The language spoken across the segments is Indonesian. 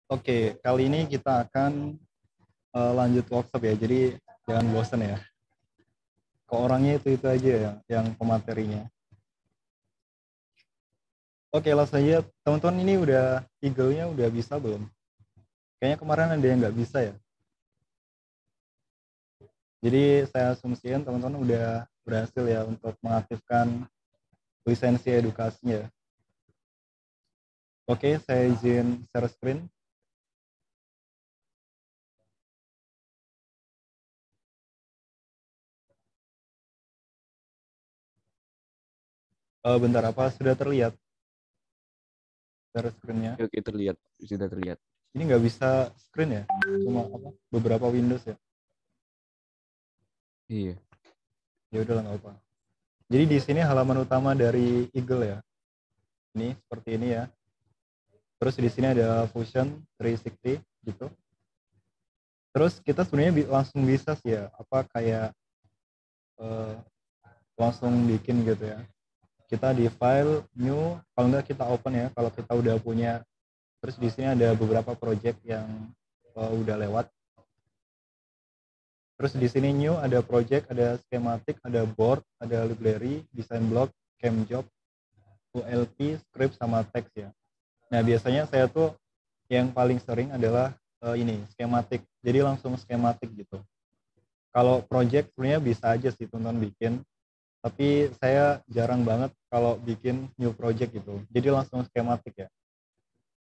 Oke, kali ini kita akan lanjut workshop ya. Jadi jangan bosan ya. Ke orangnya itu aja ya, yang pematerinya. Oke, langsung aja. Teman-teman ini udah Eagle-nya udah bisa belum? Kayaknya kemarin ada yang nggak bisa ya. Jadi saya asumsikan teman-teman udah berhasil ya untuk mengaktifkan lisensi edukasinya. Oke, saya izin share screen. Bentar, apa sudah terlihat share screen-nya? Oke, terlihat, sudah terlihat. Ini nggak bisa screen ya? Cuma apa? Beberapa Windows ya. Iya. Ya udah nggak apa. Jadi di sini halaman utama dari Eagle ya. Ini seperti ini ya. Terus di sini ada Fusion 360 gitu. Terus kita sebenarnya langsung bisa sih ya, apa kayak eh, langsung bikin gitu ya. Kita di file new, kalau enggak kita open ya, kalau kita udah punya. Terus di sini ada beberapa project yang udah lewat. Terus di sini new ada project, ada schematic, ada board, ada library, design block, cam job, ULP, script sama teks ya. Nah, biasanya saya tuh yang paling sering adalah ini skematik. Jadi langsung skematik gitu. Kalau project sebenarnya bisa aja sih teman-teman bikin, tapi saya jarang banget kalau bikin new project gitu. Jadi langsung skematik ya.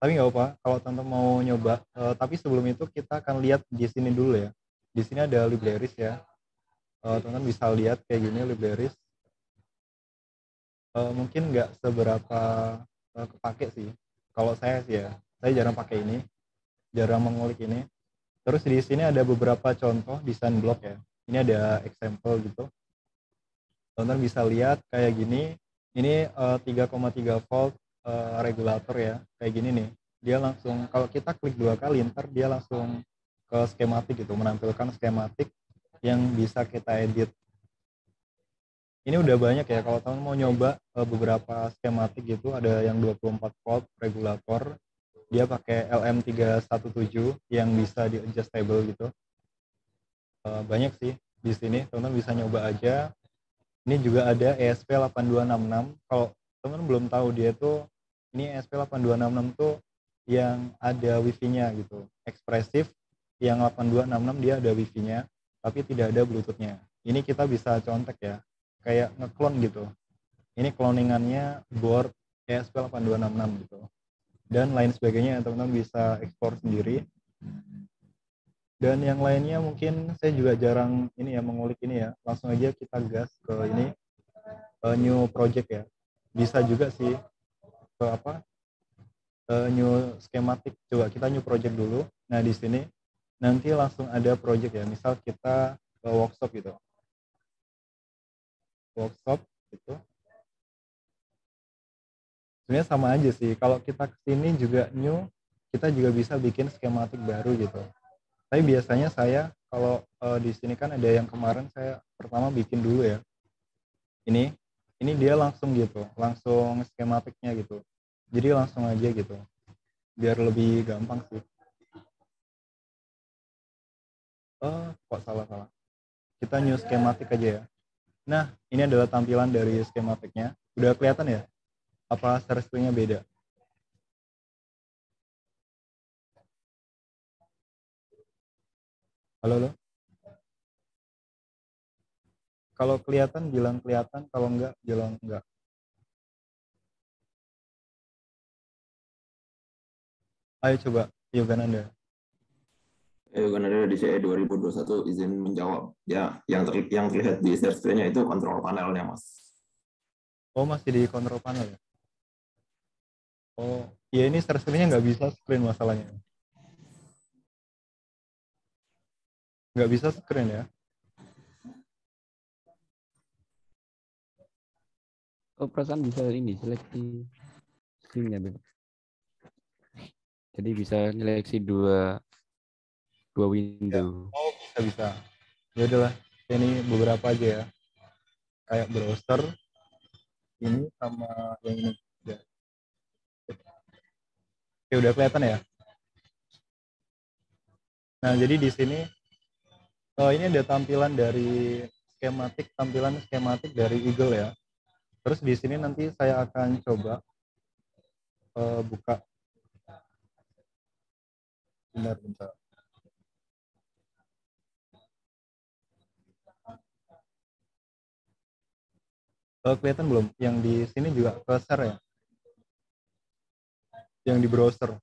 Tapi nggak apa, kalau teman-teman mau nyoba. Tapi sebelum itu kita akan lihat di sini dulu ya. Di sini ada libraries ya. Teman-teman bisa lihat kayak gini libraries. Mungkin nggak seberapa kepake sih. Kalau saya sih ya, saya jarang pakai ini, jarang mengulik ini. Terus di sini ada beberapa contoh desain blok ya. Ini ada example gitu. Teman-teman bisa lihat kayak gini. Ini 3,3 volt regulator ya. Kayak gini nih. Dia langsung kalau kita klik 2 kali ntar dia langsung ke skematik gitu, menampilkan skematik yang bisa kita edit. Ini udah banyak ya kalau teman mau nyoba beberapa skematik gitu, ada yang 24 volt regulator. Dia pakai LM317 yang bisa di adjustable gitu. Banyak sih di sini, teman-teman bisa nyoba aja. Ini juga ada ESP8266. Kalau teman-teman belum tahu dia tuh, ini ESP8266 tuh yang ada wifi-nya gitu, ekspresif. Yang 8266 dia ada wifi-nya tapi tidak ada bluetooth-nya. Ini kita bisa contek ya, kayak ngeklon gitu. Ini cloningannya board ESP8266 gitu, dan lain sebagainya. Teman-teman bisa ekspor sendiri. Dan yang lainnya mungkin saya juga jarang ini ya mengulik ini ya. Langsung aja kita gas ke ini new project ya. Bisa juga sih ke apa new schematic. Coba kita new project dulu. Nah di sini nanti langsung ada project ya. Misal kita ke workshop gitu. Workshop gitu. Sebenarnya sama aja sih. Kalau kita kesini juga new, kita juga bisa bikin skematik baru gitu. Tapi biasanya saya kalau di sini kan ada yang kemarin saya pertama bikin dulu ya. Ini dia langsung gitu, langsung skematiknya gitu. Jadi langsung aja gitu. Biar lebih gampang sih. Kok salah. Kita new skematik aja ya. Nah, ini adalah tampilan dari skematiknya. Udah kelihatan ya? Apa share screen-nya beda? Halo, halo? Kalau kelihatan bilang kelihatan, kalau enggak bilang enggak. Ayo coba, Yogan Anda. Kan ada di CE 2021 izin menjawab. Ya, yang terlihat di share screen-nya itu kontrol panelnya, Mas. Oh, masih di control panel ya? Oh, ya ini share screen-nya nggak bisa screen masalahnya. Nggak bisa screen ya? Oh, perasaan bisa ini seleksi screen-nya, Beb. Jadi bisa seleksi dua Ya. window. Oh, bisa. Ya udahlah, ini beberapa aja ya. Kayak browser, ini sama yang ini. Ya, udah kelihatan ya? Nah, jadi di sini ini ada tampilan dari tampilan skematik dari Eagle ya. Terus di sini nanti saya akan coba buka. Bentar. Kelihatan belum? Yang di sini juga ke share ya? Yang di browser.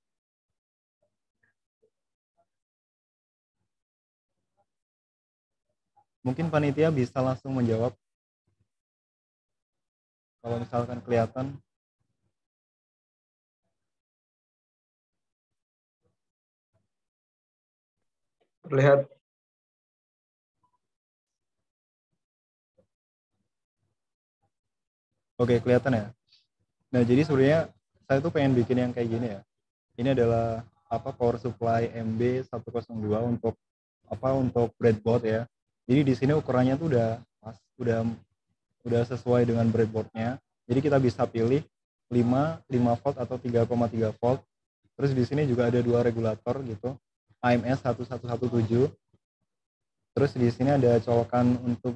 Mungkin panitia bisa langsung menjawab. Kalau misalkan kelihatan. Terlihat. Oke, kelihatan ya. Nah, jadi sebenarnya saya tuh pengen bikin yang kayak gini ya. Ini adalah power supply MB102 untuk breadboard ya. Jadi di sini ukurannya tuh udah pas, udah sesuai dengan breadboardnya. Jadi kita bisa pilih 5 volt atau 3,3 volt. Terus di sini juga ada 2 regulator gitu. AMS 1117. Terus di sini ada colokan untuk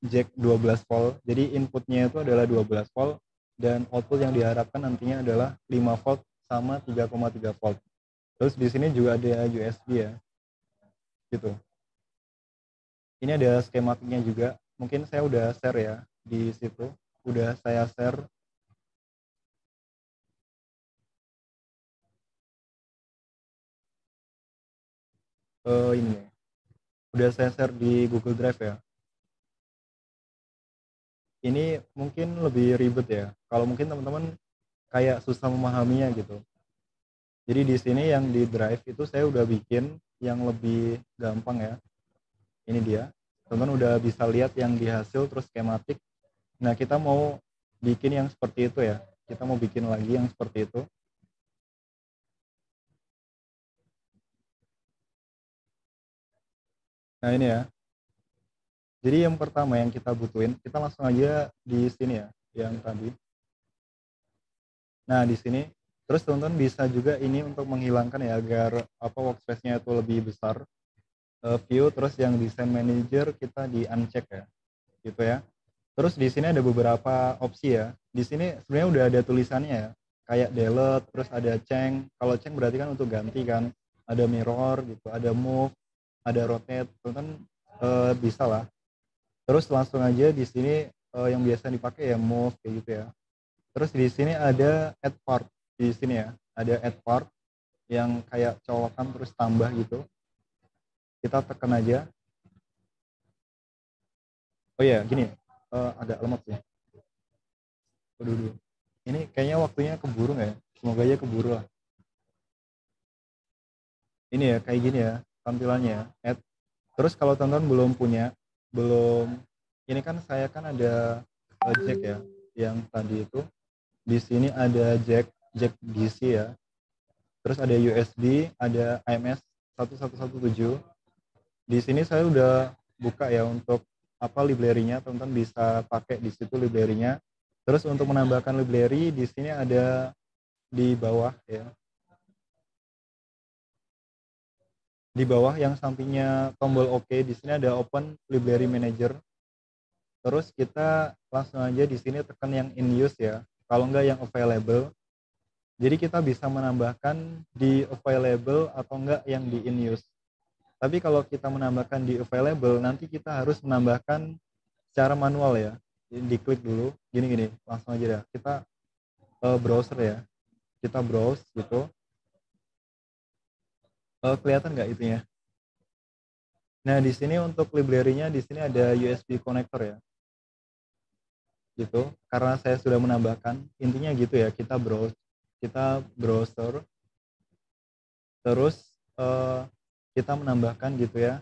jack 12 volt. Jadi inputnya itu adalah 12 volt dan output yang diharapkan nantinya adalah 5 volt sama 3,3 volt. Terus di sini juga ada USB ya. Gitu. Ini ada skematiknya juga. Mungkin saya udah share ya di situ. Udah saya share. Ini udah saya share di Google Drive ya. Ini mungkin lebih ribet ya. Kalau mungkin teman-teman kayak susah memahaminya gitu. Jadi di sini yang di Drive itu saya udah bikin yang lebih gampang ya. Ini dia. Teman-teman udah bisa lihat yang di hasil terus skematik. Nah, kita mau bikin yang seperti itu ya. Kita mau bikin lagi yang seperti itu. Nah, ini ya. Jadi yang pertama yang kita butuhin, kita langsung aja di sini ya, yang tadi. Nah, di sini terus teman-teman bisa juga ini untuk menghilangkan ya agar workspace-nya itu lebih besar. View terus yang design manager kita di uncheck ya. Gitu ya. Terus di sini ada beberapa opsi ya. Di sini sebenarnya udah ada tulisannya ya. Kayak delete, terus ada change. Kalau change berarti kan untuk ganti kan. Ada mirror gitu, ada move, ada rotate. Teman-teman bisa lah. Terus langsung aja di sini yang biasa dipakai ya move kayak gitu ya. Terus di sini ada add part di sini ya. Ada add part yang kayak colokan terus tambah gitu. Kita tekan aja. Oh iya, gini. Agak lemot sih. Aduh. Ini kayaknya waktunya keburu nggak ya? Semoga aja keburu lah. Ini ya kayak gini ya tampilannya ya. Add. Terus kalau teman-teman belum ini kan saya kan ada jack ya yang tadi itu. Di sini ada jack DC ya. Terus ada USB, ada AMS 1117. Di sini saya udah buka ya untuk library-nya, teman-teman bisa pakai di situ library-nya. Terus untuk menambahkan library di sini ada di bawah ya. Di bawah yang sampingnya tombol OK, di sini ada Open Library Manager. Terus kita langsung aja di sini tekan yang in use ya. Kalau enggak yang available. Jadi kita bisa menambahkan di available atau enggak yang di in use. Tapi kalau kita menambahkan di available, nanti kita harus menambahkan secara manual ya. Jadi diklik dulu, gini, langsung aja ya. Kita browser ya. Kita browse gitu. Kelihatan nggak itunya? Nah, di sini untuk library-nya di sini ada USB connector ya. Gitu. Karena saya sudah menambahkan, intinya gitu ya, kita browser. Terus kita menambahkan gitu ya.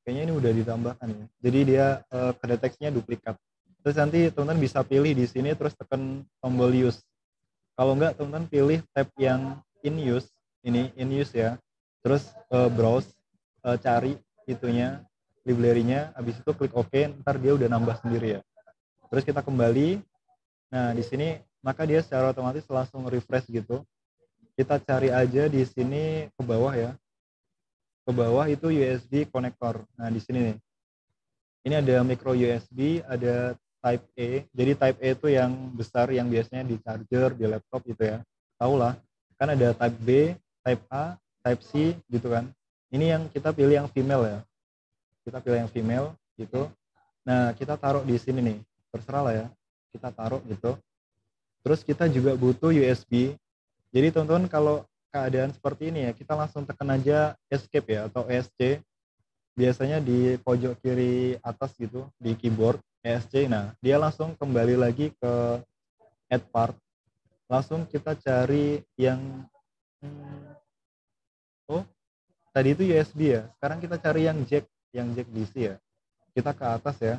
Kayaknya ini udah ditambahkan ya. Jadi dia kedeteksinya duplikat. Terus nanti teman-teman bisa pilih di sini terus tekan tombol use. Kalau enggak teman-teman pilih tab yang in use, ini in use ya. Terus browse, cari itunya, library-nya, habis itu klik OK, ntar dia udah nambah sendiri ya. Terus kita kembali. Nah, di sini maka dia secara otomatis langsung refresh gitu. kita cari aja di sini ke bawah ya. Ke bawah itu USB konektor. Nah, di sini nih. Ini ada micro USB, ada Type A. Jadi Type A itu yang besar, yang biasanya di charger, di laptop gitu ya. Tahu lah, kan ada Type B, Type A, Type C gitu kan. Ini yang kita pilih yang female ya. Kita pilih yang female gitu. Nah, kita taruh di sini nih. Terserah lah ya. Kita taruh gitu. Terus kita juga butuh USB. Jadi teman-teman kalau keadaan seperti ini ya, kita langsung tekan aja escape ya atau ESC. Biasanya di pojok kiri atas gitu di keyboard ESC. Nah, dia langsung kembali lagi ke add part. Langsung kita cari yang oh, tadi itu USB ya. Sekarang kita cari yang jack DC ya. Kita ke atas ya.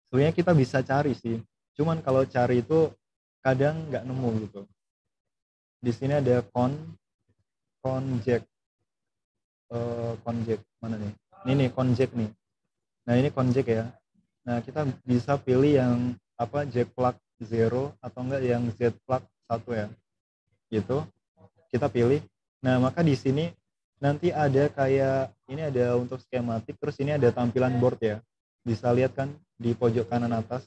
Sebenarnya kita bisa cari sih. Cuman kalau cari itu kadang nggak nemu gitu. Di sini ada jack. Jack mana nih? Ini jack nih. Nah, ini jack ya. Nah, kita bisa pilih yang apa, jack plug 0 atau enggak yang Z plug 1 ya. Gitu. Kita pilih. Nah, maka di sini nanti ada kayak ini ada untuk skematik, terus ini ada tampilan board ya. Bisa lihat kan di pojok kanan atas.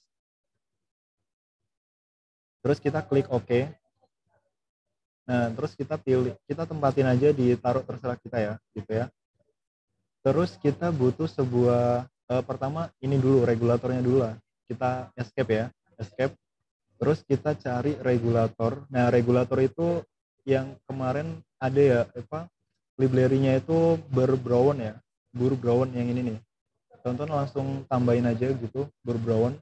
Terus kita klik OK. Nah, terus kita pilih, kita tempatin aja, ditaruh terserah kita ya, gitu ya. Terus kita butuh sebuah pertama ini dulu regulatornya dulu lah. Kita escape ya, escape. Terus kita cari regulator. Nah, regulator itu yang kemarin ada ya, apa? Library-nya itu Brown ya. Brown yang ini nih. Teman-teman langsung tambahin aja gitu, Brown.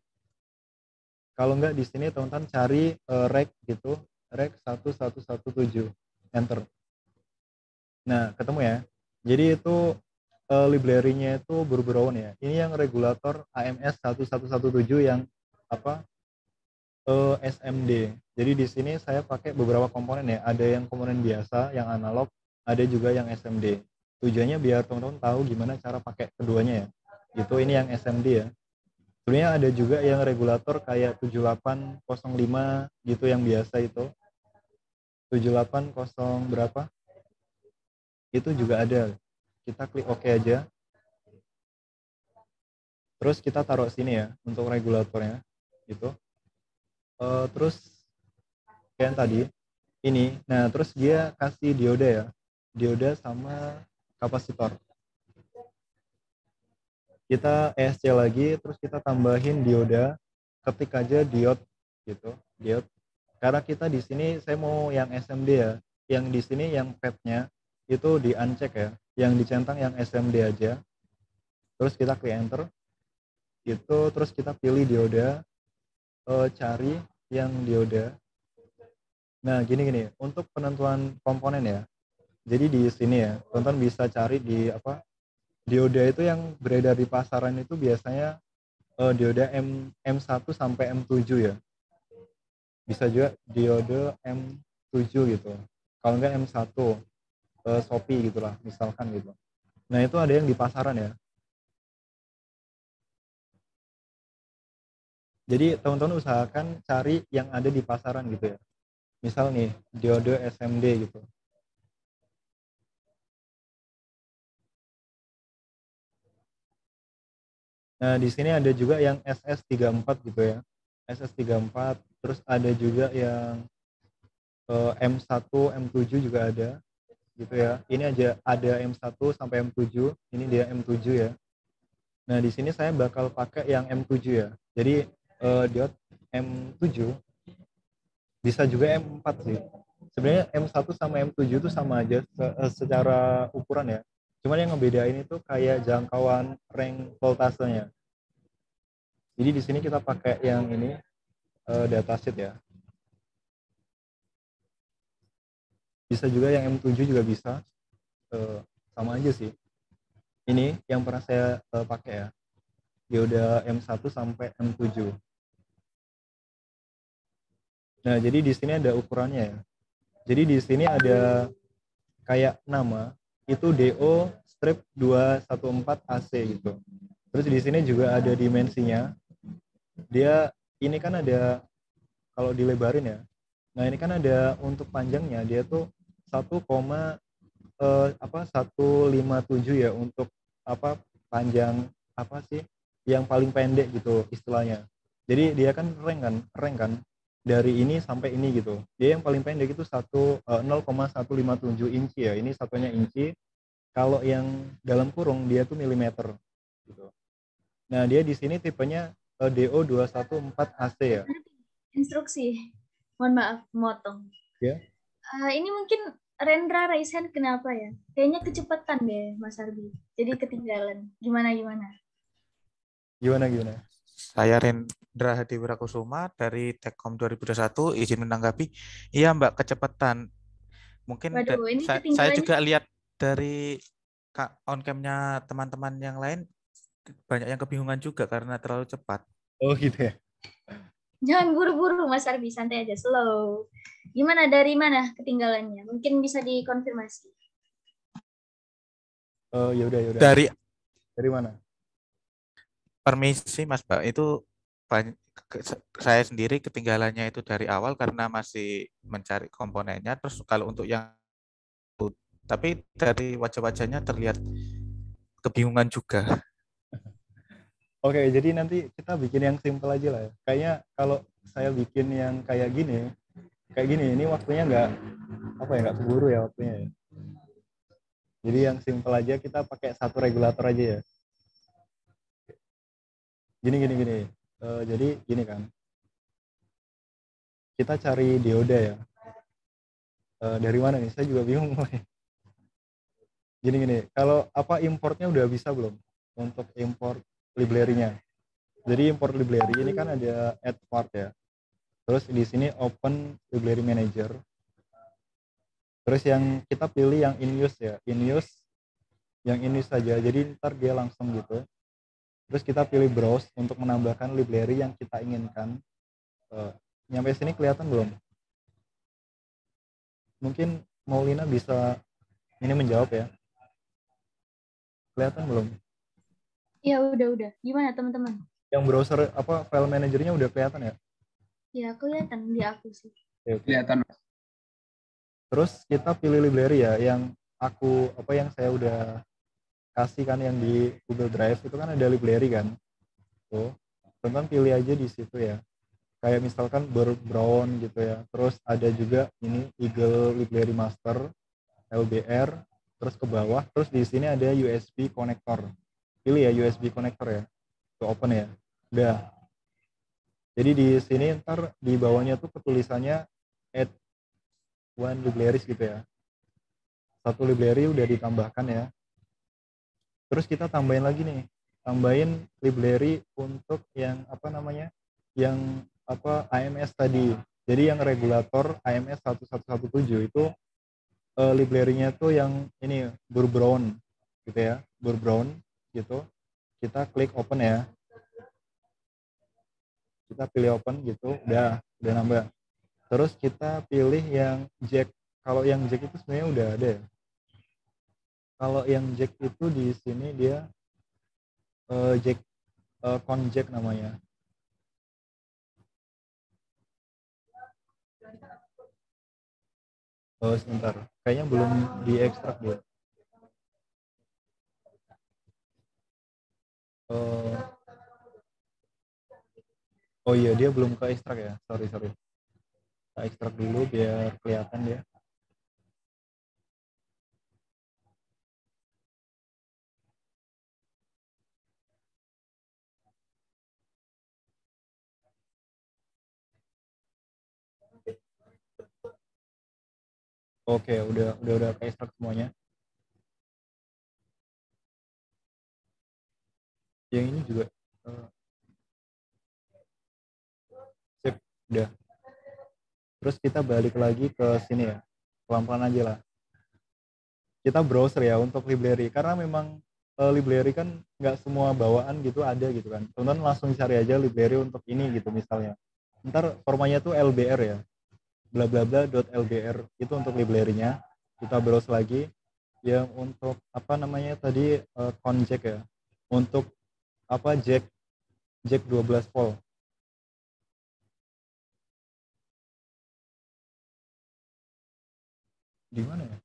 Kalau enggak di sini teman-teman cari reg gitu, reg 1117, enter. Nah, ketemu ya. Jadi itu library-nya itu Brown ya. Ini yang regulator AMS 1117 yang apa? SMD. Jadi di sini saya pakai beberapa komponen ya. Ada yang komponen biasa, yang analog, ada juga yang SMD. Tujuannya biar teman-teman tahu gimana cara pakai keduanya ya. Itu ini yang SMD ya. Sebenarnya ada juga yang regulator kayak 7805 gitu yang biasa itu. 780 berapa? Itu juga ada. Kita klik OK aja. Terus kita taruh sini ya untuk regulatornya gitu. Terus kayak tadi ini. Nah, terus dia kasih dioda ya. Dioda sama kapasitor. Kita ESC lagi, terus kita tambahin dioda, ketik aja diode gitu, diode. Karena kita di sini saya mau yang SMD ya. Yang di sini yang pad-nya itu di uncheck ya. Yang dicentang yang SMD aja. Terus kita klik enter. Itu terus kita pilih dioda, cari yang dioda. Nah, gini untuk penentuan komponen ya. Jadi di sini ya, teman-teman bisa cari di apa? Dioda itu yang beredar di pasaran itu biasanya dioda M1 sampai M7 ya. Bisa juga diode M7 gitu. Kalau enggak M1 Shopee gitulah misalkan gitu. Nah, itu ada yang di pasaran ya. Jadi teman-teman usahakan cari yang ada di pasaran gitu ya. Misal nih diode SMD gitu. Nah, di sini ada juga yang SS34 gitu ya. SS34, terus ada juga yang M1, M7 juga ada gitu ya. Ini aja ada M1 sampai M7, ini dia M7 ya. Nah, di sini saya bakal pakai yang M7 ya. Jadi diode M7 bisa juga M4 sih. Sebenarnya M1 sama M7 itu sama aja secara ukuran ya. Cuman yang ngebedain itu kayak jangkauan range voltasenya. Jadi di sini kita pakai yang ini datasheet ya. Bisa juga yang M7 juga bisa, sama aja sih. Ini yang pernah saya pakai ya. Dioda M1 sampai M7. Nah, jadi di sini ada ukurannya ya. Jadi di sini ada kayak nama itu DO strip 214 AC gitu. Terus di sini juga ada dimensinya. Dia ini kan ada kalau dilebarin ya. Nah ini kan ada untuk panjangnya dia tuh 1,157 ya untuk apa panjang apa sih yang paling pendek gitu istilahnya. Jadi dia kan rank kan dari ini sampai ini gitu. Dia yang paling pendek itu 0,157 inci ya. Ini satunya inci. Kalau yang dalam kurung dia tuh milimeter gitu. Nah, dia di sini tipenya DO214AC ya. Instruksi. Mohon maaf, motong. Ya. Ini mungkin Rendra Raisen kenapa ya? Kayaknya kecepatan deh, Mas Arbi. Jadi ketinggalan. Gimana? Gimana? Saya Rendra Hadi Wirakusuma dari Tekom 2021, izin menanggapi. Iya Mbak, kecepatan. Mungkin Waduh, ini saya ketinggalannya. juga lihat dari on cam-nya teman-teman yang lain, banyak yang kebingungan juga karena terlalu cepat. Oh gitu ya. Jangan buru-buru Mas Arbi, santai aja, slow. Gimana, dari mana ketinggalannya? Mungkin bisa dikonfirmasi. Oh yaudah. Dari mana? permisi Mas Mbak, itu saya sendiri ketinggalannya itu dari awal karena masih mencari komponennya. Terus kalau untuk yang tapi dari wajah-wajahnya terlihat kebingungan juga. Oke, jadi nanti kita bikin yang simple aja lah ya. Kayaknya kalau saya bikin yang kayak gini ini waktunya nggak keburu ya waktunya ya. Jadi yang simple aja, kita pakai satu regulator aja ya. Gini. Jadi gini kan. Kita cari dioda ya. Dari mana nih? Saya juga bingung mulai. Gini. Kalau apa importnya udah bisa belum? Untuk import library-nya. Jadi import library ini kan ada add part ya. Terus di sini open library manager. Terus yang kita pilih yang in use ya, yang in use saja. Jadi ntar dia langsung gitu. Terus kita pilih browse untuk menambahkan library yang kita inginkan. Nyampe sini kelihatan belum? Mungkin Maulina bisa ini menjawab ya. Kelihatan belum? Ya udah. Gimana teman-teman? Yang browser apa file manajernya udah kelihatan ya? Ya kelihatan di aku sih. Oke. Kelihatan. Terus kita pilih library ya, yang saya udah kasih kan yang di Google Drive itu kan ada library kan. Tuh, teman pilih aja di situ ya. Kayak misalkan Brown gitu ya. Terus ada juga ini Eagle Library Master LBR, terus ke bawah, terus di sini ada USB connector. Pilih ya USB connector ya. Tuh open ya. Udah. Jadi di sini ntar di bawahnya tuh ketulisannya add one libraries gitu ya. Satu library udah ditambahkan ya. Terus kita tambahin lagi nih. Tambahin library untuk yang yang AMS tadi. Jadi yang regulator AMS 1117 itu library-nya tuh yang ini Brown gitu ya. Brown gitu. Kita klik open ya. Kita pilih open gitu, udah nambah. Terus kita pilih yang jack. Kalau yang jack itu sebenarnya udah ada ya. Kalau yang jack itu di sini dia jack con jack namanya. Oh sebentar, kayaknya belum diekstrak dia. Oh iya, dia belum ke ekstrak ya. Sorry. Kita ekstrak dulu biar kelihatan dia. Oke, udah ke ekstrak semuanya. Yang ini juga sip, udah. Terus kita balik lagi ke sini ya. Pelan-pelan aja lah. Kita browser ya untuk library, karena memang library kan nggak semua bawaan gitu ada gitu kan. Teman-teman langsung cari aja library untuk ini gitu misalnya. Ntar formanya tuh LBR ya, bla bla bla .lbr itu untuk library-nya. Kita browse lagi yang untuk tadi conjack ya, untuk jack 12 volt. di mana ya?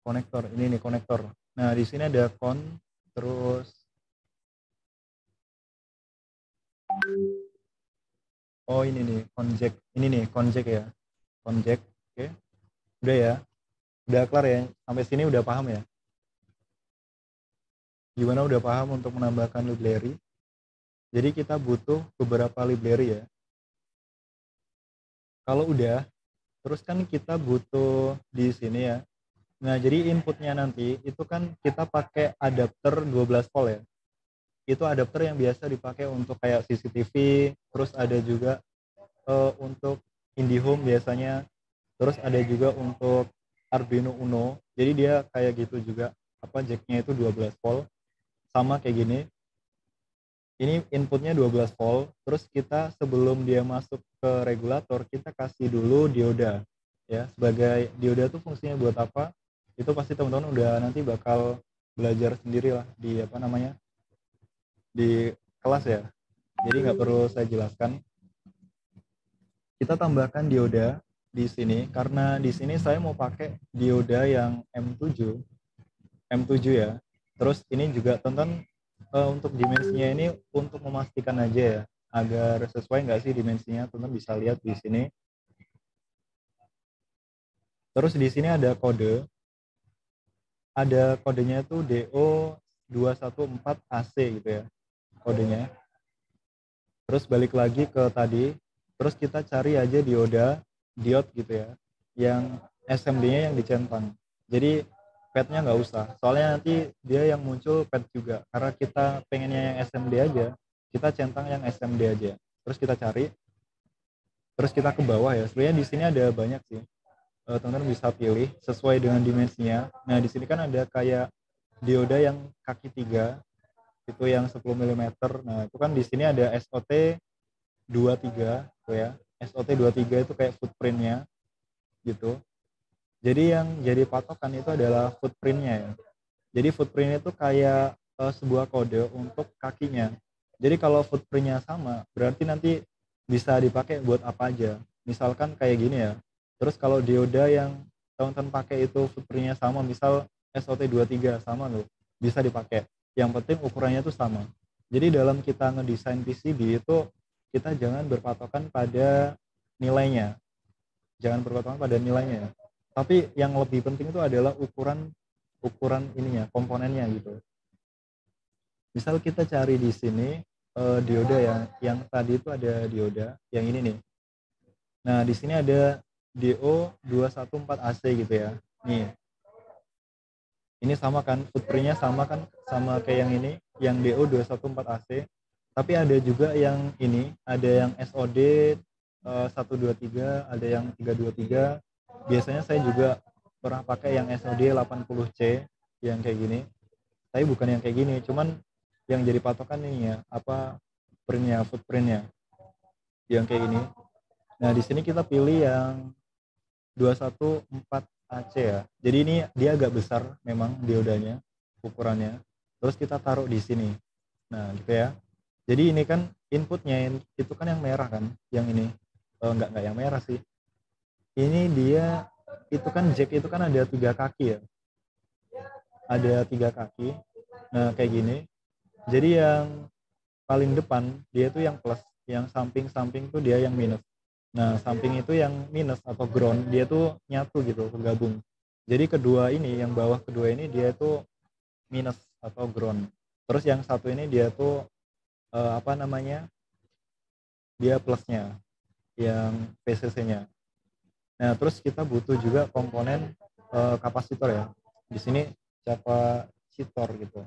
Konektor. Ini nih konektor. Nah, di sini ada terus ini nih jack. Ini nih jack ya. Jack. Oke. Udah ya. Udah kelar ya. Sampai sini udah paham ya? Gimana udah paham untuk menambahkan library? Jadi kita butuh beberapa library ya. Kalau udah, terus kan kita butuh di sini ya. Nah, jadi inputnya nanti itu kan kita pakai adapter 12 volt ya. Itu adapter yang biasa dipakai untuk kayak CCTV, terus ada juga untuk IndiHome biasanya, terus ada juga untuk Arduino Uno. Jadi dia kayak gitu juga, jacknya itu 12 volt, sama kayak gini. Ini inputnya 12 volt, terus kita sebelum dia masuk ke regulator, kita kasih dulu dioda. Ya, sebagai dioda tuh fungsinya buat apa? Itu pasti teman-teman udah nanti bakal belajar sendiri lah di di kelas ya. Jadi nggak perlu saya jelaskan. Kita tambahkan dioda di sini karena di sini saya mau pakai dioda yang M7 ya. Terus ini juga teman-teman untuk dimensinya ini untuk memastikan aja ya agar sesuai nggak sih dimensinya, teman-teman bisa lihat di sini. Terus di sini ada kodenya itu DO214AC gitu ya kodenya. Terus balik lagi ke tadi, terus kita cari aja diode gitu ya, yang SMD-nya yang dicentang. Jadi pad-nya nggak usah, soalnya nanti dia yang muncul pad juga. Karena kita pengennya yang SMD aja, kita centang yang SMD aja. Terus kita cari, terus kita ke bawah ya. Sebenarnya di sini ada banyak sih. Teman-teman bisa pilih sesuai dengan dimensinya. Nah, di sini kan ada kayak dioda yang kaki 3, itu yang 10 mm. Nah, itu kan di sini ada SOT 23 tuh ya. SOT 23 itu kayak footprintnya gitu. Jadi yang jadi patokan itu adalah footprintnya ya. Jadi footprintnya itu kayak sebuah kode untuk kakinya. Jadi kalau footprintnya sama, berarti nanti bisa dipakai buat apa aja. Misalkan kayak gini ya. Terus kalau dioda yang teman-teman pakai itu footprintnya sama, misal SOT 23 sama loh, bisa dipakai. Yang penting ukurannya itu sama. Jadi dalam kita ngedesain PCB itu kita jangan berpatokan pada nilainya. Tapi yang lebih penting itu adalah ukuran ininya, komponennya gitu. Misal kita cari di sini dioda yang tadi itu ada dioda yang ini nih. Nah, di sini ada DO214AC gitu ya. Nih. Ini sama kan, footprintnya sama kan, sama kayak yang ini, yang DO214AC. Tapi ada juga yang ini, ada yang SOD 123, ada yang 323. Biasanya saya juga pernah pakai yang SOD 80C yang kayak gini. Tapi bukan yang kayak gini, cuman yang jadi patokan ini ya, footprintnya yang kayak gini. Nah, di sini kita pilih yang 214AC ya. Jadi ini dia agak besar memang diodanya, ukurannya. Terus kita taruh di sini. Nah, gitu ya. Jadi ini kan inputnya itu kan yang merah kan, yang ini. Enggak yang merah sih. Ini dia itu kan jack itu kan ada 3 kaki ya. Ada 3 kaki. Nah, kayak gini. Jadi yang paling depan dia itu yang plus, yang samping-samping tuh dia yang minus. Nah, samping itu yang minus atau ground, dia tuh nyatu gitu, kegabung. Jadi kedua ini, yang bawah kedua ini dia tuh minus atau ground. Terus yang satu ini dia tuh dia plusnya, yang PCC-nya. Nah, terus kita butuh juga komponen kapasitor ya. Di sini kapasitor gitu.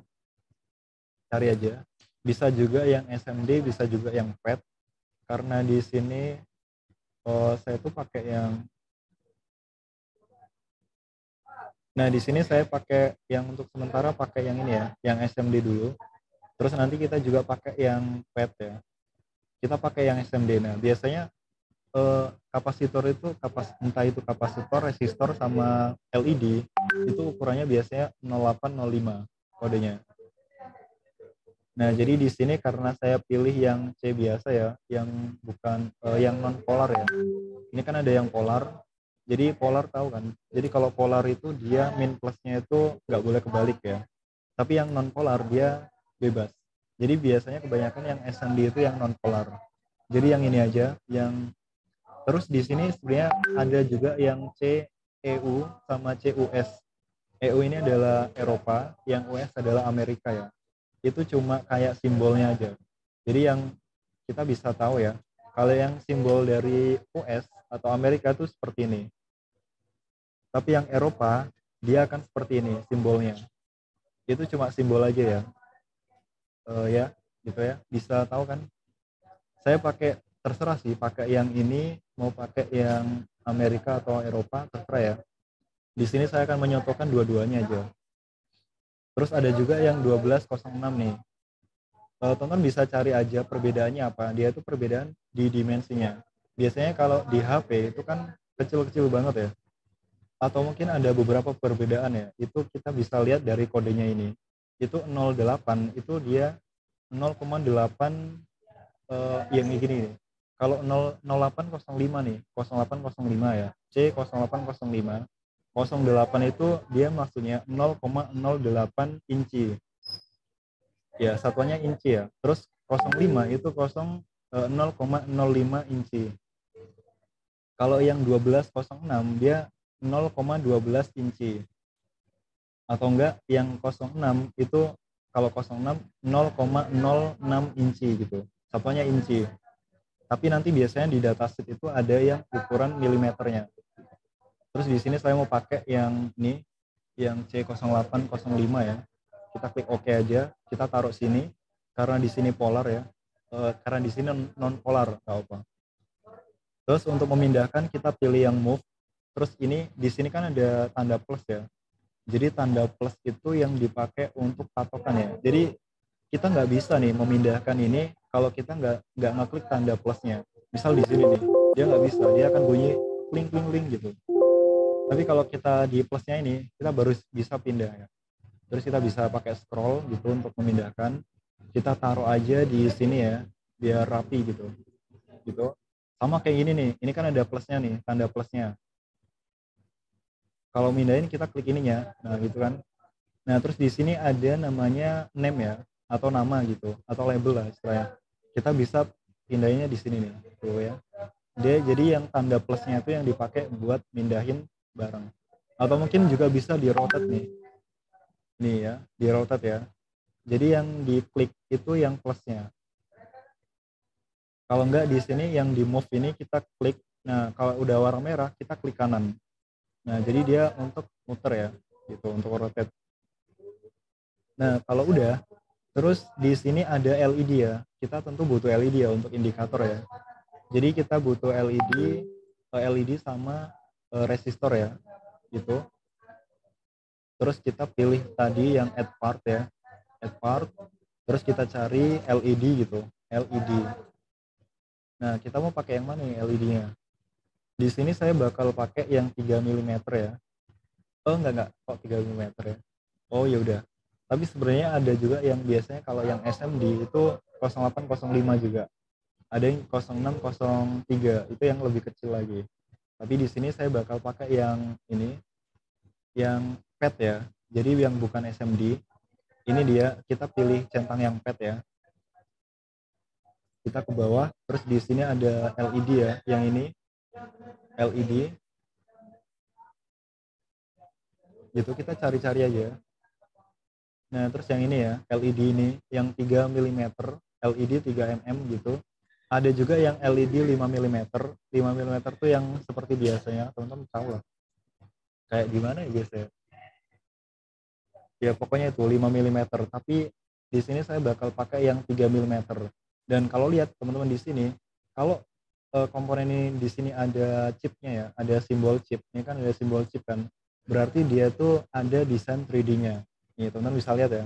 Cari aja. Bisa juga yang SMD, bisa juga yang FET. Karena di sini saya tuh pakai yang Nah, di sini saya pakai yang untuk sementara pakai yang ini ya, yang SMD dulu. Terus nanti kita juga pakai yang FET ya. Kita pakai yang SMD. Nah, biasanya kapasitor itu entah itu kapasitor, resistor sama LED itu ukurannya biasanya 0805 kodenya. Nah, jadi di sini karena saya pilih yang C biasa ya, yang bukan yang non polar ya. Ini kan ada yang polar. Jadi polar tahu kan? Jadi kalau polar itu dia min plusnya itu nggak boleh kebalik ya. Tapi yang non polar dia bebas. Jadi biasanya kebanyakan yang SND itu yang non polar. Jadi yang ini aja, yang terus di sini sebenarnya ada juga yang CEU sama CUS. EU ini adalah Eropa, yang US adalah Amerika ya. Itu cuma kayak simbolnya aja. Jadi yang kita bisa tahu ya, kalau yang simbol dari US atau Amerika itu seperti ini. Tapi yang Eropa, dia akan seperti ini simbolnya. Itu cuma simbol aja ya. Ya, gitu ya. Bisa tahu kan? Saya pakai, terserah sih, pakai yang ini, mau pakai yang Amerika atau Eropa, terserah ya. Di sini saya akan menyontohkan dua-duanya aja. Terus ada juga yang 1206 nih. Teman-teman bisa cari aja perbedaannya apa. Dia itu perbedaan di dimensinya. Biasanya kalau di HP itu kan kecil-kecil banget ya. Atau mungkin ada beberapa perbedaan ya. Itu kita bisa lihat dari kodenya ini. Itu 08 itu dia 0,8 yang gini nih. Kalau 0805 nih, 0805 ya. C0805. 08 itu dia maksudnya 0,08 inci. Ya, satuannya inci ya. Terus 05 itu 0,05 inci. Kalau yang 1206 dia 0,12 inci. Atau enggak yang 06 itu kalau 06 0,06 inci gitu. Satuannya inci. Tapi nanti biasanya di datasheet itu ada yang ukuran milimeternya. Terus di sini saya mau pakai yang ini, yang C0805 ya. Kita klik OK aja, kita taruh sini karena di sini polar ya. Karena di sini non polar atau apa. Terus untuk memindahkan kita pilih yang move. Terus ini di sini kan ada tanda plus ya. Jadi tanda plus itu yang dipakai untuk patokan ya. Jadi kita nggak bisa nih memindahkan ini kalau kita nggak ngeklik tanda plusnya. Misal di sini nih, dia nggak bisa, dia akan bunyi kling kling kling gitu. Tapi kalau kita di plusnya ini, kita baru bisa pindah ya. Terus kita bisa pakai scroll gitu untuk memindahkan. Kita taruh aja di sini ya, biar rapi gitu. Gitu. Sama kayak gini nih, ini kan ada plusnya nih, tanda plusnya. Kalau mindahin kita klik ininya, nah gitu kan. Nah terus di sini ada namanya name ya, atau nama gitu, atau label lah istilahnya. Kita bisa pindahinnya di sini nih, tuh ya. Dia jadi yang tanda plusnya itu yang dipakai buat mindahin barang. Atau mungkin juga bisa di rotate nih. Nih ya, di rotate ya. Jadi yang diklik itu yang plusnya. Kalau enggak di sini yang di move ini kita klik. Nah, kalau udah warna merah kita klik kanan. Nah, jadi dia untuk muter ya, gitu, untuk rotate. Nah, kalau udah, terus di sini ada LED ya. Kita tentu butuh LED ya untuk indikator ya. Jadi kita butuh LED sama resistor ya, gitu. Terus kita pilih tadi yang add part ya, add part. Terus kita cari LED gitu, LED. Nah, kita mau pakai yang mana nih LED-nya? Di sini saya bakal pakai yang 3 mm ya. Oh enggak, kok 3 mm ya. Oh ya udah. Tapi sebenarnya ada juga yang biasanya kalau yang SMD itu 0805 juga. Ada yang 0603, itu yang lebih kecil lagi. Tapi di sini saya bakal pakai yang ini, yang PET ya. Jadi yang bukan SMD. Ini dia, kita pilih centang yang PET ya. Kita ke bawah, terus di sini ada LED ya, yang ini LED. Gitu kita cari-cari aja. Nah, terus yang ini ya, LED ini yang 3 mm, LED 3 mm gitu. Ada juga yang LED 5 mm. 5 mm tuh yang seperti biasanya, teman-teman tahu lah. Kayak gimana ya biasanya? Ya pokoknya itu 5 mm, tapi di sini saya bakal pakai yang 3 mm. Dan kalau lihat teman-teman di sini, kalau komponen ini di sini ada chipnya ya, ada simbol chip. Ini kan ada simbol chip kan. Berarti dia tuh ada desain 3D-nya. Nih teman-teman bisa lihat ya.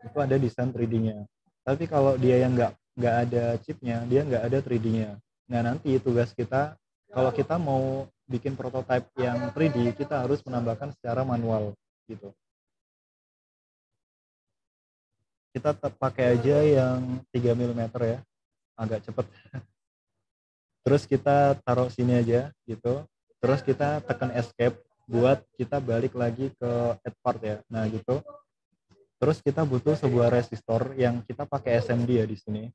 Itu ada desain 3D-nya. Tapi kalau dia yang nggak ada chipnya, dia nggak ada 3D-nya. Nah nanti tugas kita, kalau kita mau bikin prototype yang 3D, kita harus menambahkan secara manual gitu. Kita pakai aja yang 3 mm ya, agak cepet. Terus kita taruh sini aja gitu. terus kita tekan escape buat kita balik lagi ke add part ya. Nah gitu. Terus kita butuh sebuah resistor yang kita pakai SMD ya di sini.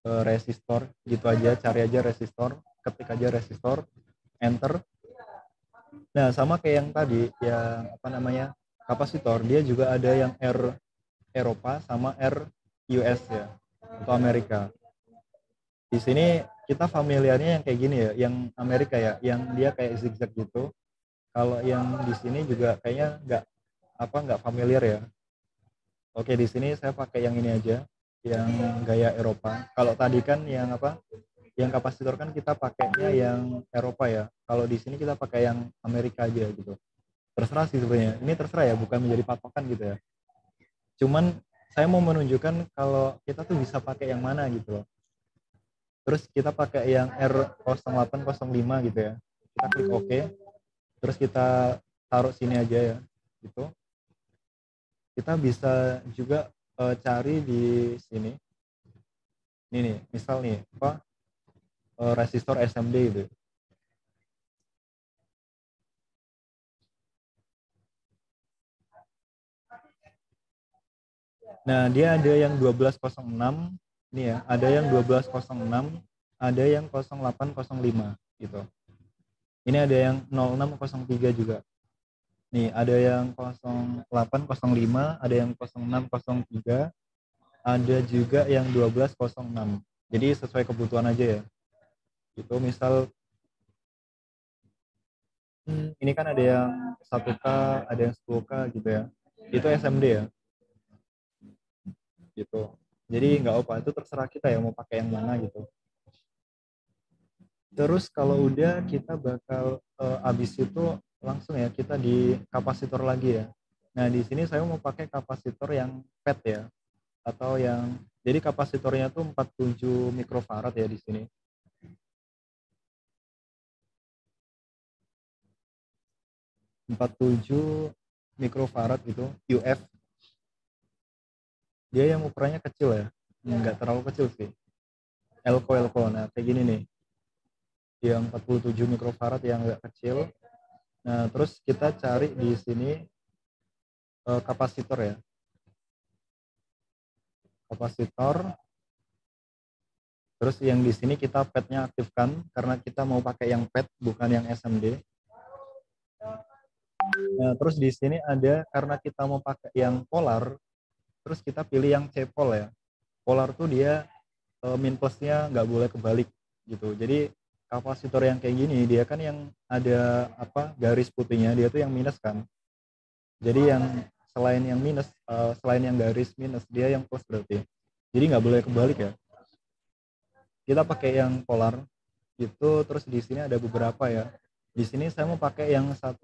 Resistor gitu aja, cari aja resistor, ketik aja resistor, enter. Nah sama kayak yang tadi, yang apa namanya kapasitor, dia juga ada yang R Eropa sama R US ya, atau Amerika. Di sini kita familiarnya yang kayak gini ya, yang Amerika ya, yang dia kayak zigzag gitu. Kalau yang di sini juga kayaknya nggak familiar ya. Oke, di sini saya pakai yang ini aja, yang gaya Eropa. Kalau tadi kan yang apa? Yang kapasitor kan kita pakainya yang Eropa ya. Kalau di sini kita pakai yang Amerika aja gitu. Terserah sih sebenarnya. Ini terserah ya, bukan menjadi patokan gitu ya. Cuman saya mau menunjukkan kalau kita tuh bisa pakai yang mana gitu loh. Terus kita pakai yang R0805 gitu ya. Kita klik OK. Terus kita taruh sini aja ya. Gitu. Kita bisa juga cari di sini. Ini nih, misal nih apa resistor SMD gitu. Nah, dia ada yang 1206 ini ya, ada yang 1206, ada yang 0805 gitu. Ini ada yang 0603 juga. Nih, ada yang 0805, ada yang 0603, ada juga yang 1206. Jadi sesuai kebutuhan aja ya. Itu misal ini kan ada yang 1K, ada yang 10K gitu ya. Itu SMD ya. Gitu. Jadi nggak apa, itu terserah kita ya mau pakai yang mana gitu. Terus kalau udah kita bakal habis itu langsung ya kita di kapasitor lagi ya. Nah, di sini saya mau pakai kapasitor yang PET ya, atau yang jadi kapasitornya tuh 47 mikrofarad ya di sini. (47 mikrofarad gitu, UF. Dia yang ukurannya kecil ya, nggak terlalu kecil sih. Elko. Nah, kayak gini nih. Yang 47 mikrofarad yang nggak kecil. Nah, terus kita cari di sini kapasitor ya. Kapasitor. Terus yang di sini kita PET-nya aktifkan karena kita mau pakai yang PET bukan yang SMD. Nah, terus di sini ada karena kita mau pakai yang polar, terus kita pilih yang C-pol ya. Polar tuh dia min plusnya nggak boleh kebalik gitu. Jadi kapasitor yang kayak gini dia kan yang ada apa garis putihnya dia tuh yang minus kan. Jadi yang selain yang minus, selain yang garis minus dia yang plus berarti. Jadi nggak boleh kebalik ya. Kita pakai yang polar itu, terus di sini ada beberapa ya. Di sini saya mau pakai yang 1,8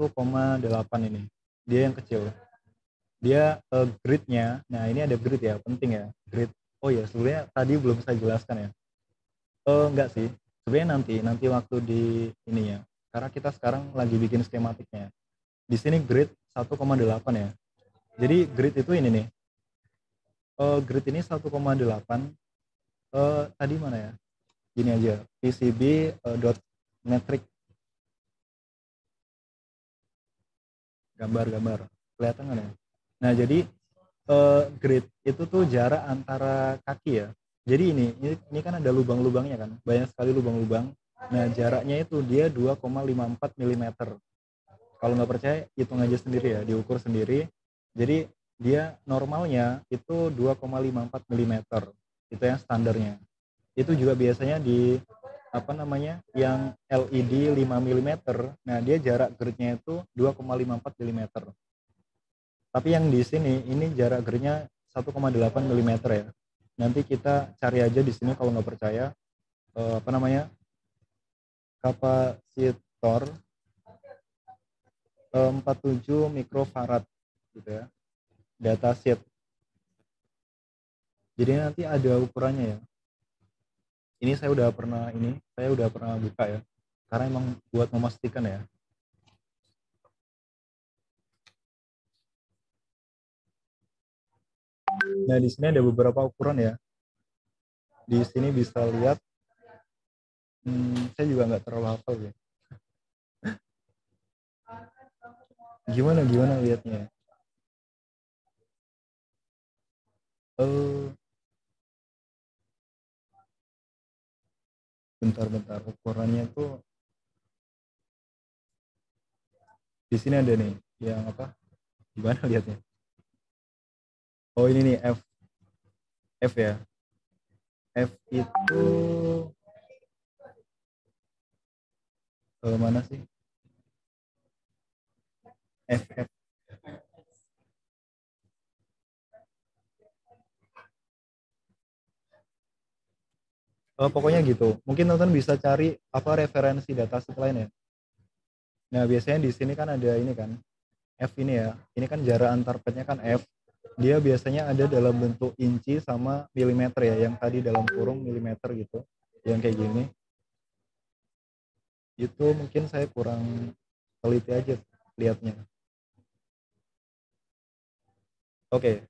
ini. Dia yang kecil. Dia gridnya, nah ini ada grid ya, penting ya, grid. Oh ya, sebenarnya tadi belum saya jelaskan ya. Enggak sih, sebenarnya nanti waktu di ininya. Karena kita sekarang lagi bikin skematiknya. Di sini grid 1,8 ya. Jadi grid itu ini nih. Grid ini 1,8. Tadi mana ya? Gini aja, PCB dot metric. Gambar kelihatan kan ya? Nah, jadi grid itu tuh jarak antara kaki ya. Jadi ini kan ada lubang-lubangnya kan, banyak sekali lubang-lubang. Nah, jaraknya itu dia 2,54 mm. Kalau nggak percaya, hitung aja sendiri ya, diukur sendiri. Jadi dia normalnya itu 2,54 mm. Itu yang standarnya. Itu juga biasanya di apa namanya yang LED 5 mm. Nah, dia jarak gridnya itu 2,54 mm. Tapi yang di sini ini jarak gridnya 1,8 mm ya. Nanti kita cari aja di sini kalau nggak percaya apa namanya kapasitor 47 mikrofarad gitu ya. Datasheet. Jadi nanti ada ukurannya ya. Ini saya udah pernah buka ya. Karena emang buat memastikan ya. Nah, di sini ada beberapa ukuran ya. Di sini bisa lihat, saya juga nggak terlalu hafal ya. Gimana lihatnya? Oh, bentar ukurannya tuh di sini ada nih yang apa? Gimana lihatnya? Oh ini nih F ya. F itu mana sih? F. Pokoknya gitu. Mungkin teman-teman bisa cari apa referensi dataset lain ya. Nah biasanya di sini kan ada ini kan F ini ya. Ini kan jarak antar petnya kan F. Dia biasanya ada dalam bentuk inci sama milimeter ya. Yang tadi dalam kurung milimeter gitu. Yang kayak gini. Itu mungkin saya kurang teliti aja lihatnya. Oke,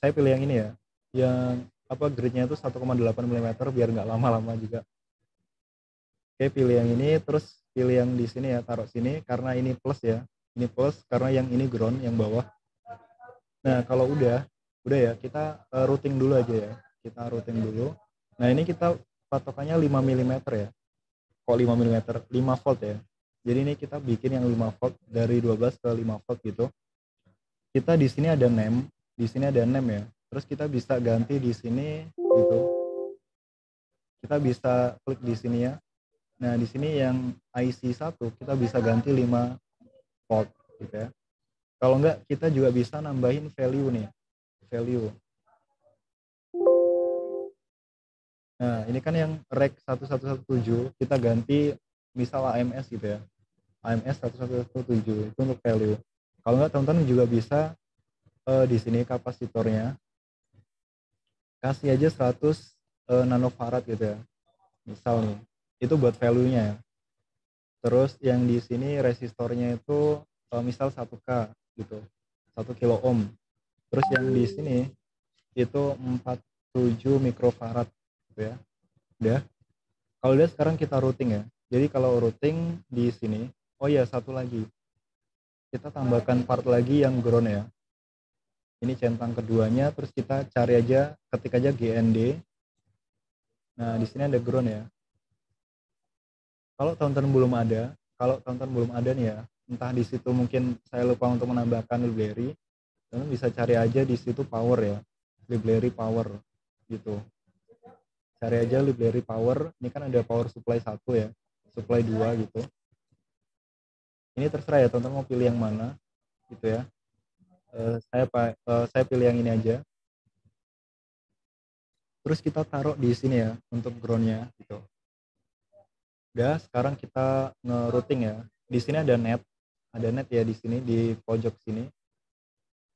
saya pilih yang ini ya. Yang apa grade-nya itu 1,8 mm biar nggak lama-lama juga. Oke, pilih yang ini, terus pilih yang di sini ya, taruh sini karena ini plus ya. Ini plus karena yang ini ground yang bawah. Nah, kalau udah ya kita routing dulu aja ya. Kita routing dulu. Nah, ini kita patokannya 5 mm ya. Kok 5 mm? 5 volt ya. Jadi ini kita bikin yang 5 volt dari 12 ke 5 volt gitu. Kita di sini ada name, di sini ada name ya. Terus kita bisa ganti di sini gitu. Kita bisa klik di sini ya. Nah, di sini yang IC1 kita bisa ganti 5 volt gitu ya. Kalau enggak kita juga bisa nambahin value nih. Value. Nah, ini kan yang rec 1117 kita ganti misal AMS gitu ya. AMS 1117 itu untuk value. Kalau enggak teman-teman juga bisa di sini kapasitornya kasih aja 100 nanofarad gitu ya. Misal nih, itu buat value-nya ya. Terus yang di sini resistornya itu misal 1K gitu. 1 kilo ohm. Terus yang di sini itu 47 mikrofarad gitu ya. Udah. Kalau udah sekarang kita routing ya. Jadi kalau routing di sini, oh iya satu lagi. Kita tambahkan part lagi yang ground ya. Ini centang keduanya, terus kita cari aja, ketik aja GND. Nah, di sini ada ground ya. Kalau teman-teman belum ada nih ya, entah di situ mungkin saya lupa untuk menambahkan library, teman bisa cari aja di situ power ya, library power gitu. Cari aja library power, ini kan ada power supply 1 ya, supply 2 gitu. Ini terserah ya teman-teman mau pilih yang mana gitu ya. Saya pilih yang ini aja. Terus kita taruh di sini ya untuk groundnya gitu. Udah, sekarang kita nge-routing ya. Di sini ada net ya di sini di pojok sini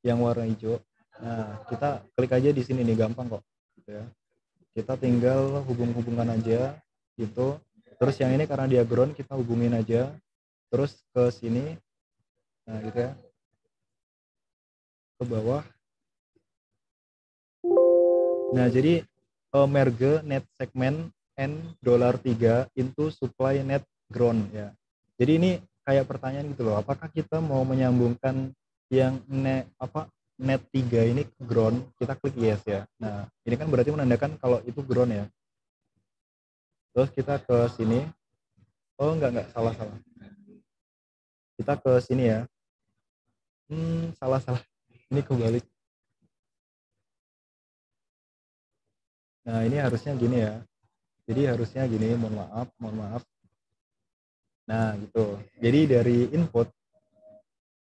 yang warna hijau. Nah, kita klik aja di sini nih, gampang kok gitu ya. Kita tinggal hubungkan aja gitu. Terus yang ini karena dia ground kita hubungin aja. Terus ke sini. Nah, gitu ya. Ke bawah. Nah, jadi merge net segment N $3 into supply net ground ya. Jadi ini kayak pertanyaan gitu loh, apakah kita mau menyambungkan yang net 3 ini ke ground, kita klik yes ya. Nah, ini kan berarti menandakan kalau itu ground ya. Terus kita ke sini. Oh, enggak, salah. Kita ke sini ya. Salah. Ini kebalik. Nah, ini harusnya gini ya. Jadi harusnya gini, mohon maaf. Nah, gitu. Jadi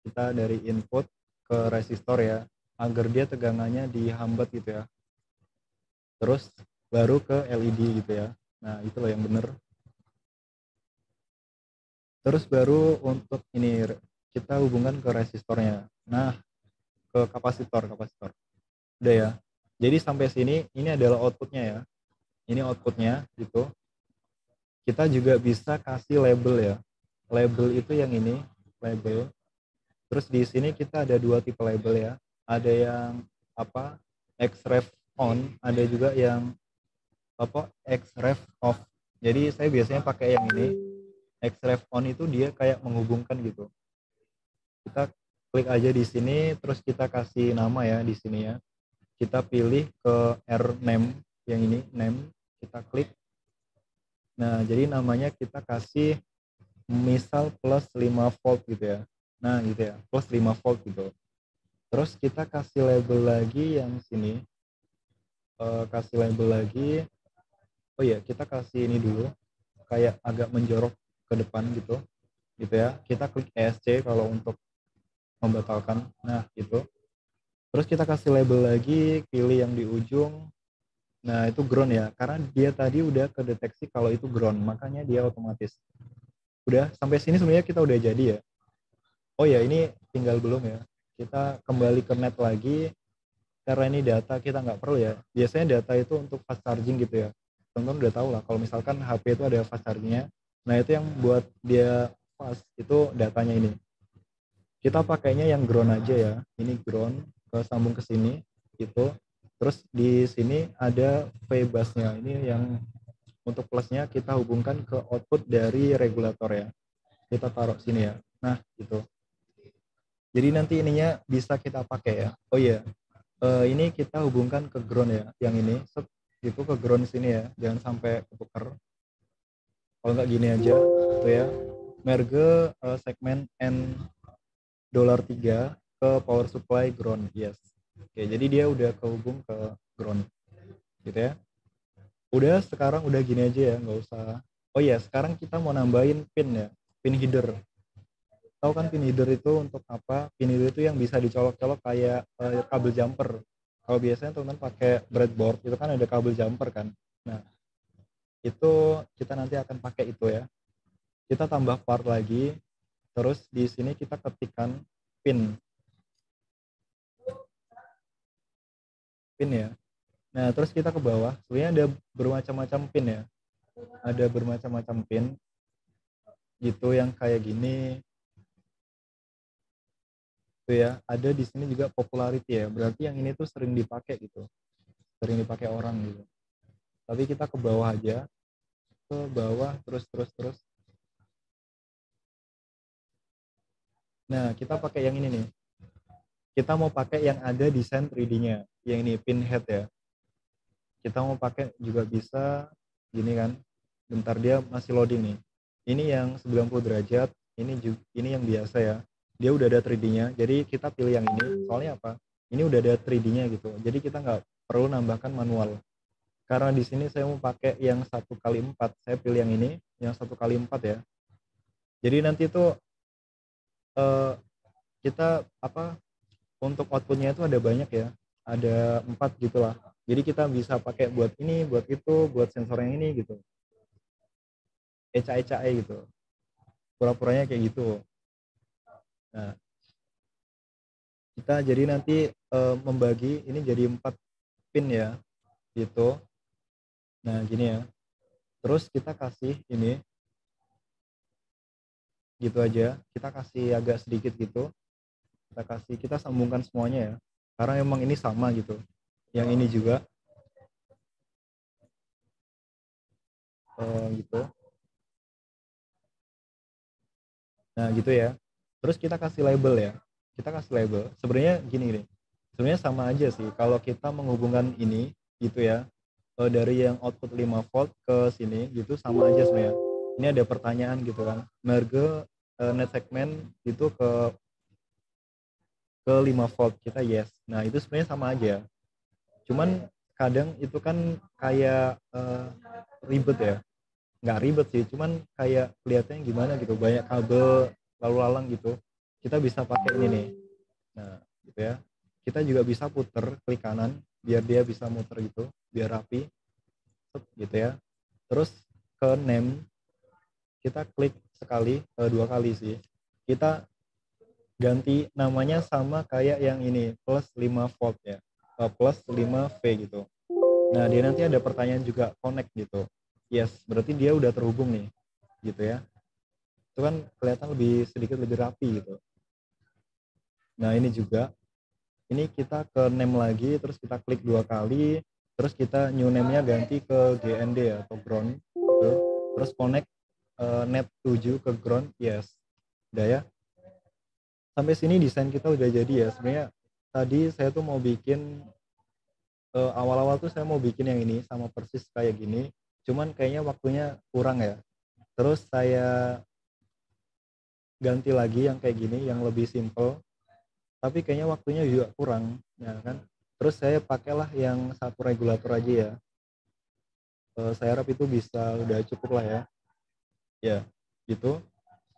kita dari input ke resistor ya, agar dia tegangannya dihambat gitu ya. Terus baru ke LED gitu ya. Nah, itu loh yang benar. Terus baru untuk ini kita hubungkan ke resistornya. Nah, ke kapasitor. Udah ya. Jadi sampai sini ini adalah outputnya ya. Ini outputnya gitu. Kita juga bisa kasih label ya. Label itu yang ini, label. Terus di sini kita ada 2 tipe label ya. Ada yang Xref on, ada juga yang Xref off. Jadi saya biasanya pakai yang ini. Xref on itu dia kayak menghubungkan gitu. Kita klik aja di sini, terus kita kasih nama ya di sini ya. Kita pilih ke R name yang ini, name, kita klik. Nah, jadi namanya kita kasih misal plus 5 volt gitu ya. Nah, gitu ya, plus 5 volt gitu. Terus kita kasih label lagi yang sini. Kasih label lagi. Oh iya, kita kasih ini dulu. Kayak agak menjorok ke depan gitu. Gitu ya. Kita klik ESC kalau untuk membatalkan. Nah, gitu. Terus kita kasih label lagi, pilih yang di ujung. Nah, itu ground ya. Karena dia tadi udah kedeteksi kalau itu ground, makanya dia otomatis. Udah, sampai sini sebenarnya kita udah jadi ya. Oh ya, ini tinggal belum ya. Kita kembali ke net lagi. Karena ini data kita nggak perlu ya. Biasanya data itu untuk fast charging gitu ya. Teman-teman udah tahu lah, kalau misalkan HP itu ada fast chargingnya. Nah, itu yang buat dia fast, itu datanya ini. Kita pakainya yang ground aja ya. Ini ground, sambung ke sini gitu. Terus di sini ada V-busnya. Ini yang untuk plusnya kita hubungkan ke output dari regulator ya. Kita taruh sini ya. Nah, gitu. Jadi nanti ininya bisa kita pakai ya. Oh iya. Ini kita hubungkan ke ground ya. Yang ini itu ke ground sini ya. Jangan sampai ketukar. Kalau nggak gini aja tuh ya. Merge segmen N $3 ke power supply ground. Yes. Oke, jadi dia udah kehubung ke ground. Gitu ya. Udah, sekarang udah gini aja ya, nggak usah. Oh iya, sekarang kita mau nambahin pin ya. Pin header. Tahu kan pin header itu untuk apa? Pin header itu yang bisa dicolok-colok kayak kabel jumper. Kalau biasanya teman-teman pakai breadboard itu kan ada kabel jumper kan. Nah, itu kita nanti akan pakai itu ya. Kita tambah part lagi. Terus di sini kita ketikkan pin ya. Nah, terus kita ke bawah. Sebenarnya ada bermacam-macam pin ya. Ada bermacam-macam pin. Gitu yang kayak gini. Tuh ya, ada di sini juga popularity ya. Berarti yang ini tuh sering dipakai gitu. Sering dipakai orang gitu. Tapi kita ke bawah aja. Ke bawah terus. Nah, kita pakai yang ini nih. Kita mau pakai yang ada desain 3D-nya. Yang ini pin head ya. Kita mau pakai juga bisa gini kan. Bentar, dia masih loading nih. Ini yang 90 derajat, ini yang biasa ya. Dia udah ada 3D-nya. Jadi kita pilih yang ini. Soalnya apa? Ini udah ada 3D-nya gitu. Jadi kita nggak perlu nambahkan manual. Karena di sini saya mau pakai yang 1x4. Saya pilih yang ini, yang 1x4 ya. Jadi nanti itu kita untuk outputnya itu ada banyak ya. Ada 4 gitulah. Jadi kita bisa pakai buat ini, buat itu, buat sensor yang ini gitu. Eca-eca gitu. Pura-puranya kayak gitu. Nah, kita jadi nanti membagi ini jadi 4 pin ya. Gitu. Nah, gini ya. Terus kita kasih ini. Gitu aja. Kita kasih agak sedikit gitu. Kita sambungkan semuanya ya. Karena emang ini sama gitu. Yang ini juga. Gitu. Nah, gitu ya. Terus kita kasih label ya. Kita kasih label. Sebenarnya gini. Sebenarnya sama aja sih. Kalau kita menghubungkan ini gitu ya. Dari yang output 5 volt ke sini gitu sama aja sebenarnya. Ini ada pertanyaan gitu kan. Merge net segment itu ke 5 volt, kita yes. Nah, itu sebenarnya sama aja. Cuman kadang itu kan kayak ribet ya. Nggak ribet sih, cuman kayak kelihatannya gimana gitu. Banyak kabel lalu lalang gitu. Kita bisa pakai ini nih. Nah, gitu ya. Kita juga bisa puter klik kanan biar dia bisa muter gitu, biar rapi. Gitu ya. Terus ke name kita klik sekali, 2 kali sih. Kita ganti namanya sama kayak yang ini, plus 5 volt ya, plus 5V gitu. Nah, dia nanti ada pertanyaan juga connect gitu. Yes, berarti dia udah terhubung nih, gitu ya. Itu kan kelihatan sedikit lebih rapi gitu. Nah, ini juga, ini kita ke name lagi, terus kita klik 2 kali, terus kita new name-nya ganti ke GND ya, atau ground, gitu. Terus connect net 7 ke ground, yes. Udah ya. sampai sini desain kita udah jadi ya. Sebenarnya tadi saya tuh mau bikin awal-awal tuh saya mau bikin yang ini sama persis kayak gini, cuman kayaknya waktunya kurang ya. Terus saya ganti lagi yang kayak gini, yang lebih simple, tapi kayaknya waktunya juga kurang, ya kan. Terus saya pakailah yang satu regulator aja ya. Saya harap itu bisa udah cukup lah ya. Ya, gitu.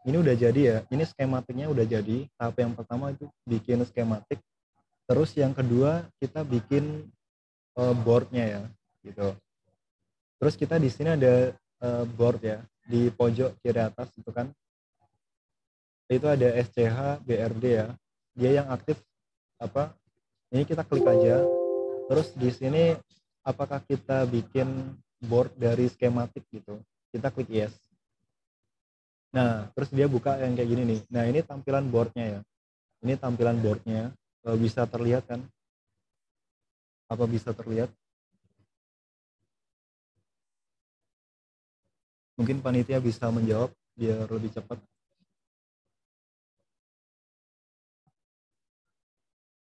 Ini udah jadi ya. Ini skematiknya udah jadi. Tahap yang pertama itu bikin skematik. Terus yang kedua kita bikin boardnya ya, gitu. Terus kita di sini ada board ya di pojok kiri atas itu kan. Itu ada SCH BRD ya. Dia yang aktif apa? Ini kita klik aja. Terus di sini apakah kita bikin board dari skematik gitu. Kita klik yes. Nah, terus dia buka yang kayak gini nih. Nah, ini tampilan boardnya ya. Ini tampilan boardnya. Bisa terlihat kan? Apa bisa terlihat? Mungkin panitia bisa menjawab biar lebih cepat.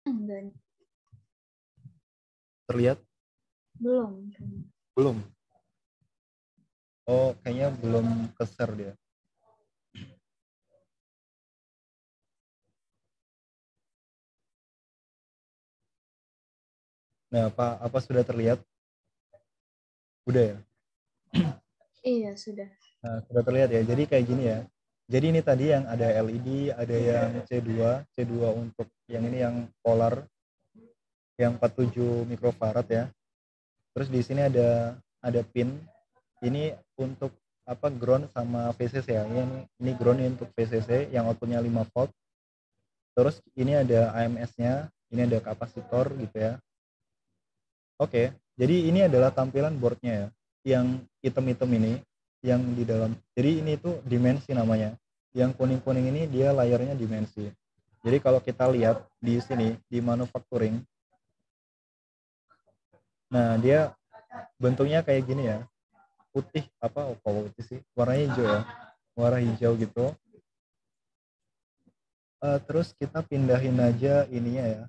Enggak, Terlihat? belum. Belum. Oh, kayaknya belum ke-share dia. Nah, apa sudah terlihat? Udah ya? Iya, sudah. Nah, sudah terlihat ya. Jadi kayak gini ya. Jadi ini tadi yang ada LED, ada yang C2 untuk yang ini yang polar, yang 47 mikrofarad ya. Terus di sini ada pin. Ini untuk apa ground sama VCC ya. Ini ground untuk VCC yang outputnya 5 volt. Terus ini ada AMS-nya, ini ada kapasitor gitu ya. Oke, jadi ini adalah tampilan boardnya ya, yang hitam-hitam ini, yang di dalam. Jadi ini tuh dimensi namanya. Yang kuning-kuning ini dia layarnya dimensi. Jadi kalau kita lihat di sini di manufacturing, nah dia bentuknya kayak gini ya, putih apa putih sih, warnanya hijau ya, warna hijau gitu. Terus kita pindahin aja ininya ya.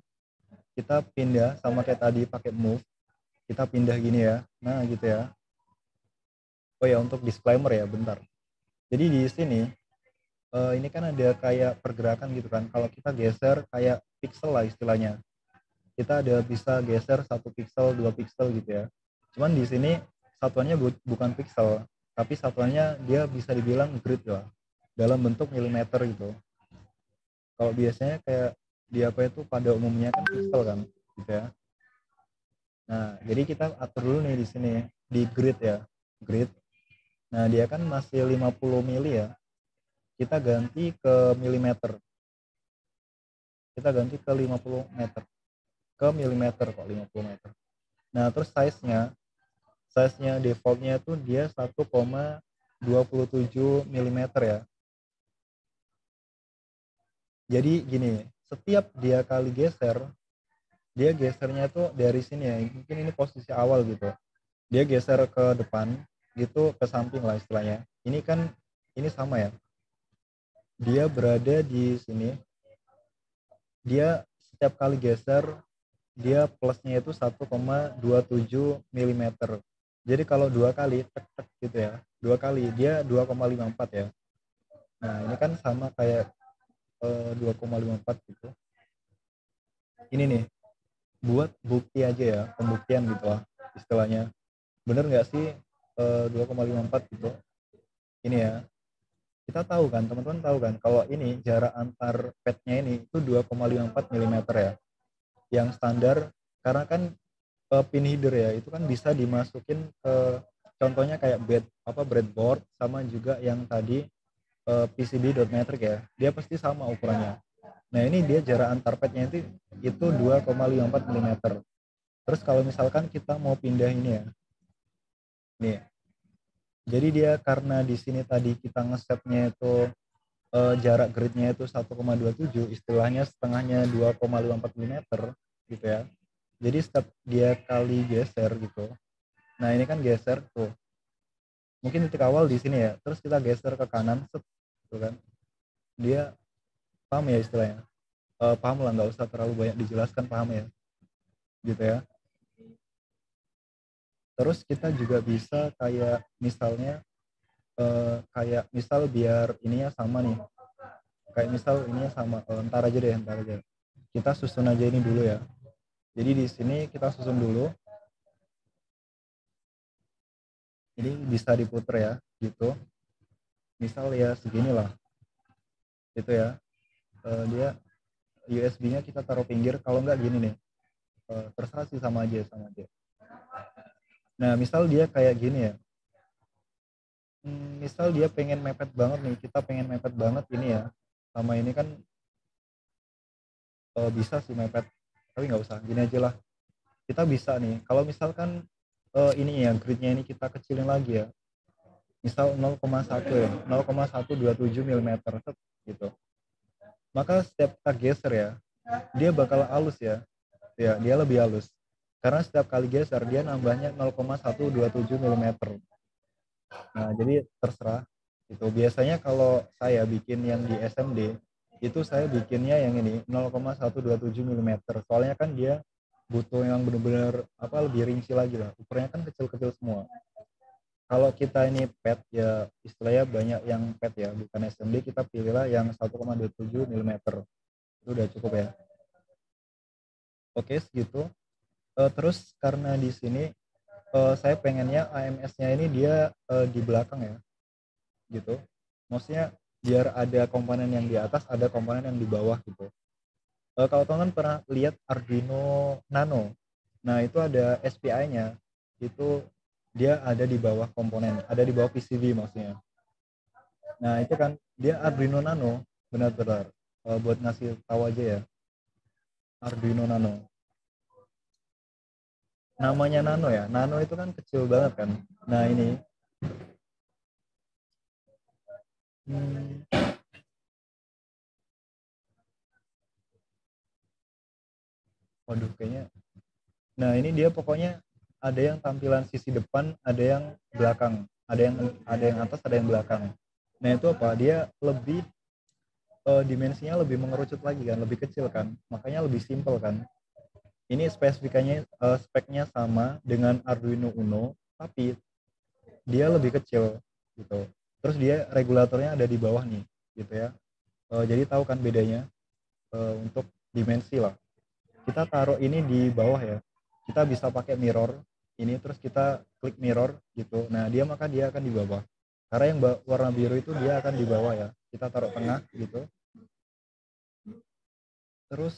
Kita pindah sama kayak tadi pakai move. Kita pindah gini ya. Nah, gitu ya. Oh ya, untuk disclaimer ya, bentar. Jadi di sini ini kan ada kayak pergerakan gitu kan. Kalau kita geser kayak pixel lah istilahnya. Kita ada bisa geser 1 pixel, 2 pixel gitu ya. Cuman di sini satuannya bukan pixel, tapi satuannya dia bisa dibilang grid lah. Dalam bentuk milimeter gitu. Kalau biasanya kayak di apa itu pada umumnya kan pixel kan, gitu ya. Nah, jadi kita atur dulu nih di sini di grid ya, grid. Nah, dia kan masih 50 mili ya. Kita ganti ke milimeter. Kita ganti ke 50 meter. Ke milimeter kok 50 meter. Nah, terus size-nya defaultnya itu dia 1,27 milimeter ya. Jadi gini, setiap dia kali geser, dia gesernya tuh dari sini ya, mungkin ini posisi awal gitu. Dia geser ke depan, gitu ke samping lah istilahnya. Ini kan, ini sama ya. Dia berada di sini. Dia setiap kali geser, dia plusnya itu 1,27 mm. Jadi kalau 2 kali, tek-tek gitu ya. 2 kali, dia 2,54 ya. Nah, ini kan sama kayak 2,54 gitu. Ini nih, buat bukti aja ya, pembuktian gitu lah istilahnya. Bener nggak sih 2,54 gitu? Ini ya, kita tahu kan, teman-teman tahu kan, kalau ini jarak antar padnya ini itu 2,54 mm ya. Yang standar, karena kan pin header ya, itu kan bisa dimasukin ke contohnya kayak breadboard sama juga yang tadi PCB.metric ya, dia pasti sama ukurannya. Nah, ini dia jarak antar padnya itu 2,54 mm. Terus kalau misalkan kita mau pindah ini ya, nih, jadi dia karena di sini tadi kita ngesetnya itu jarak gridnya itu 1,27, istilahnya setengahnya 2,54 mm gitu ya. Jadi setiap dia kali geser gitu, nah ini kan geser tuh, mungkin titik awal di sini ya, terus kita geser ke kanan, gitu kan, dia paham ya istilahnya. paham lah, nggak usah terlalu banyak dijelaskan, paham ya, gitu ya. Terus kita juga bisa kayak misalnya kayak misal biar ininya sama nih, kayak misal ininya sama, ntar aja kita susun aja ini dulu ya. Jadi di sini kita susun dulu, ini bisa diputer ya gitu, misal ya segini lah gitu ya. Dia USB-nya kita taruh pinggir, kalau nggak gini nih, terserah sih, sama aja. Nah misal dia kayak gini ya, misal dia pengen mepet banget nih, kita pengen mepet banget ini ya, sama ini kan bisa sih mepet, tapi nggak usah, gini aja lah. Kita bisa nih, kalau misalkan ini ya, gridnya ini kita kecilin lagi ya, misal 0,1 ya, 0,127 mm gitu. Maka setiap kita geser ya, dia bakal halus ya, dia lebih halus. Karena setiap kali geser dia nambahnya 0,127 mm. Nah, jadi terserah. Itu biasanya kalau saya bikin yang di SMD, itu saya bikinnya yang ini 0,127 mm. Soalnya kan dia butuh yang benar-benar lebih rinci lagi lah. Ukurannya kan kecil-kecil semua. Kalau kita ini PET ya, istilahnya banyak yang PET ya, bukan SMD, kita pilihlah yang 1,27 mm. Itu udah cukup ya. Oke, segitu. Terus karena di sini saya pengennya AMS-nya ini dia di belakang ya, gitu. Maksudnya biar ada komponen yang di atas, ada komponen yang di bawah gitu. Kalau teman pernah lihat Arduino Nano, nah itu ada SPI-nya, itu dia ada di bawah komponen, ada di bawah PCB maksudnya. Nah itu kan dia Arduino Nano, benar-benar buat ngasih tahu aja ya, Arduino Nano. Namanya Nano ya, Nano itu kan kecil banget kan. Nah ini waduh kayaknya, nah ini dia pokoknya ada yang tampilan sisi depan, ada yang belakang, ada yang atas, ada yang belakang. Nah itu apa, dia lebih dimensinya lebih mengerucut lagi kan, lebih kecil kan, makanya lebih simpel kan. Ini speknya sama dengan Arduino Uno, tapi dia lebih kecil gitu. Terus dia regulatornya ada di bawah nih gitu ya. Jadi tahu kan bedanya untuk dimensi lah. Kita taruh ini di bawah ya. Kita bisa pakai mirror ini, terus kita klik mirror gitu. Nah dia akan di bawah. Karena yang warna biru itu dia akan di bawah ya. Kita taruh tengah gitu. Terus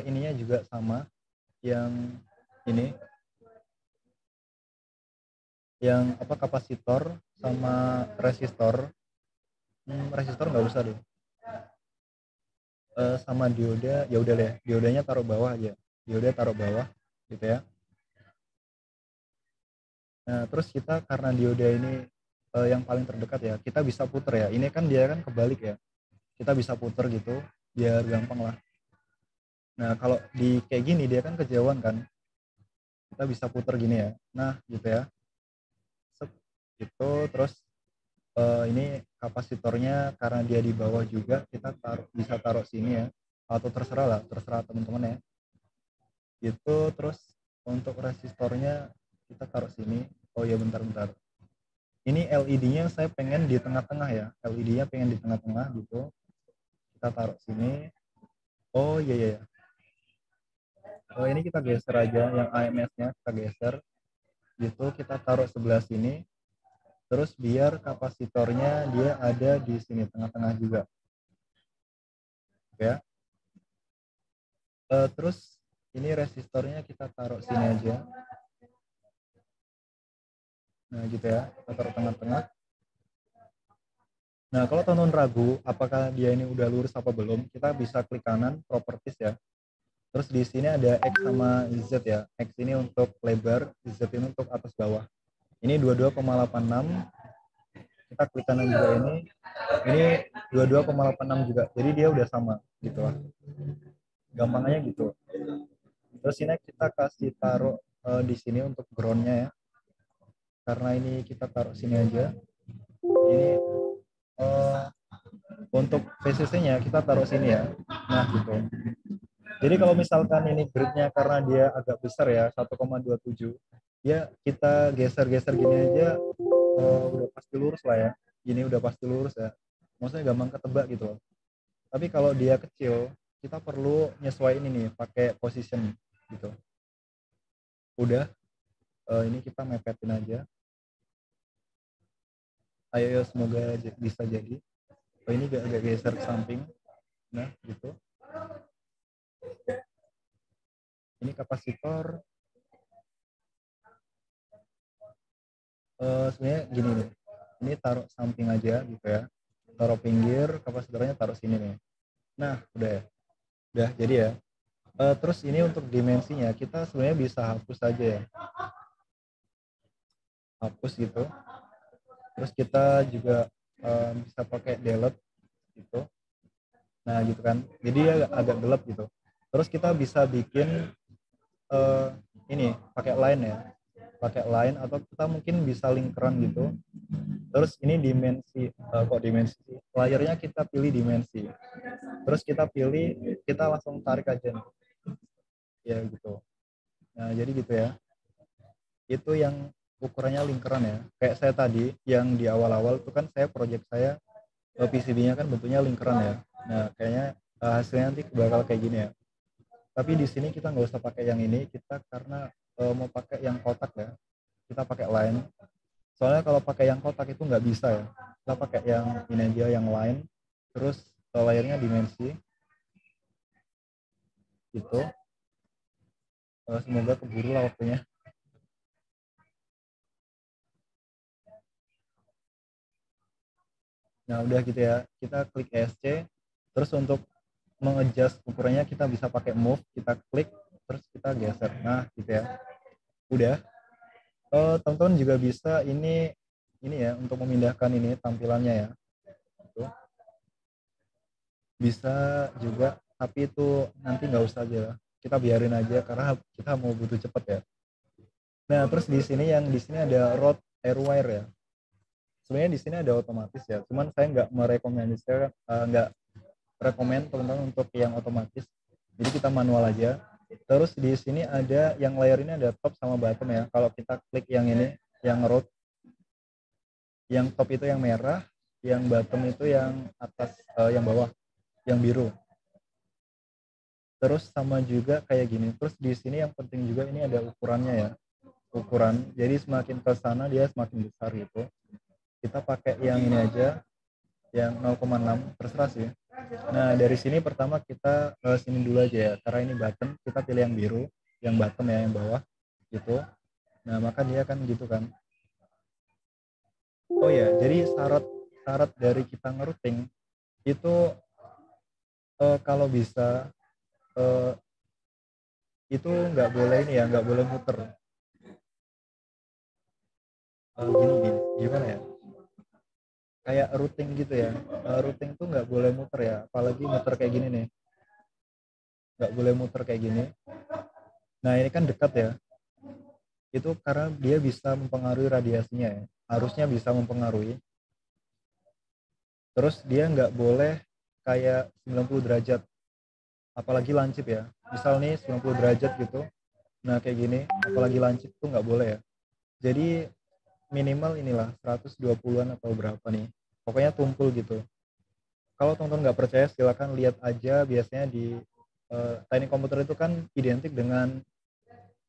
ininya juga sama, yang ini, yang kapasitor sama resistor. Resistor nggak usah deh. Sama dioda ya udah deh, diodanya taruh bawah aja, dioda taruh bawah gitu ya. Nah terus kita karena dioda ini yang paling terdekat ya, kita bisa puter ya, ini kan dia kan kebalik ya, kita bisa puter gitu biar gampang lah. Nah kalau di kayak gini dia kan kejauhan kan, kita bisa puter gini ya, nah gitu ya, gitu. Terus ini kapasitornya karena dia di bawah juga, kita bisa taruh sini ya, atau terserah teman-teman ya gitu. Terus untuk resistornya kita taruh sini. Oh ya bentar, ini LED-nya saya pengen di tengah-tengah ya, LED-nya pengen di tengah-tengah gitu, kita taruh sini. Oh iya. Oh ini kita geser aja, yang AMS-nya kita geser gitu, kita taruh sebelah sini. Terus biar kapasitornya dia ada di sini tengah-tengah juga ya. Terus ini resistornya kita taruh sini aja, nah gitu ya, kita taruh tengah-tengah. Nah kalau teman-teman ragu apakah dia ini udah lurus apa belum, kita bisa klik kanan properties ya. Terus di sini ada X sama Z ya. X ini untuk lebar, Z ini untuk atas bawah. Ini 22,86. Kita klik kanan juga ini 22,86 juga. Jadi dia udah sama gitu lah. Gampangnya gitu. Terus ini kita kasih taruh di sini untuk groundnya ya. Karena ini kita taruh sini aja. Ini untuk VCC-nya kita taruh sini ya. Nah gitu. Jadi kalau misalkan ini gridnya karena dia agak besar ya 1,27, ya kita geser-geser gini aja udah pasti lurus lah ya. Ini udah pasti lurus ya. Maksudnya gampang ketebak gitu loh. Tapi kalau dia kecil, kita perlu nyesuaiin ini pakai position gitu. Udah, ini kita mepetin aja. Ayo semoga bisa jadi. Oh, ini agak geser ke samping. Nah gitu. Ini kapasitor sebenarnya gini nih. Ini taruh samping aja gitu ya. Taruh pinggir, kapasitornya taruh sini nih. Nah udah ya. Udah jadi ya. Terus ini untuk dimensinya kita sebenarnya bisa hapus aja ya. Hapus gitu. Terus kita juga bisa pakai delete gitu. Nah gitu kan. Jadi agak gelap gitu. Terus kita bisa bikin ini pakai line ya. Pakai line atau kita mungkin bisa linkeran gitu. Terus ini dimensi dimensi layarnya kita pilih dimensi. Terus kita pilih, kita langsung tarik aja nih. Ya gitu. Nah jadi gitu ya. Itu yang ukurannya lingkaran ya. Kayak saya tadi yang di awal-awal itu kan saya project saya PCB-nya kan bentuknya lingkaran ya. Nah kayaknya hasilnya nanti bakal kayak gini ya. Tapi di sini kita nggak usah pakai yang ini, kita karena mau pakai yang kotak ya. Kita pakai line. Soalnya kalau pakai yang kotak itu nggak bisa ya. Kita pakai yang ini aja, yang line. Terus layarnya dimensi. Gitu. Semoga keburu lah waktunya. Nah udah gitu ya, kita klik ESC, terus untuk mengadjust ukurannya kita bisa pakai move, kita klik, terus kita geser. Nah gitu ya, udah. Teman-teman juga bisa ini ya untuk memindahkan ini tampilannya ya. Tuh. Bisa juga, tapi itu nanti nggak usah aja, kita biarin aja karena kita mau butuh cepet ya. Nah terus di sini ada road airwire ya. Sebenarnya di sini ada otomatis ya, cuman saya nggak merekomendasikan, nggak rekomend teman-teman untuk yang otomatis. Jadi kita manual aja. Terus di sini ada yang layer ini ada top sama bottom ya. Kalau kita klik yang ini, yang road, yang top itu yang merah, yang bottom itu yang atas, yang bawah, yang biru. Terus sama juga kayak gini. Terus di sini yang penting juga ini ada ukurannya ya. Ukuran. Jadi semakin ke sana dia semakin besar gitu. Kita pakai yang ini aja, yang 0,6, terserah sih. Nah dari sini pertama kita sini dulu aja ya, karena ini button, kita pilih yang biru, yang bottom ya, yang bawah gitu. Nah maka dia kan gitu kan. Oh ya, jadi syarat dari kita ngerouting itu kalau bisa itu nggak boleh ini ya, nggak boleh muter. Gimana ya? Kayak routing gitu ya. Routing tuh nggak boleh muter ya, apalagi muter kayak gini nih. Nggak boleh muter kayak gini. Nah ini kan dekat ya. Itu karena dia bisa mempengaruhi radiasinya ya. Harusnya bisa mempengaruhi. Terus dia nggak boleh kayak 90 derajat. Apalagi lancip ya. Misal nih 90 derajat gitu. Nah kayak gini, apalagi lancip tuh nggak boleh ya. Jadi minimal inilah 120-an atau berapa nih. Pokoknya tumpul gitu. Kalau teman-teman nggak percaya silakan lihat aja, biasanya di teknik komputer itu kan identik dengan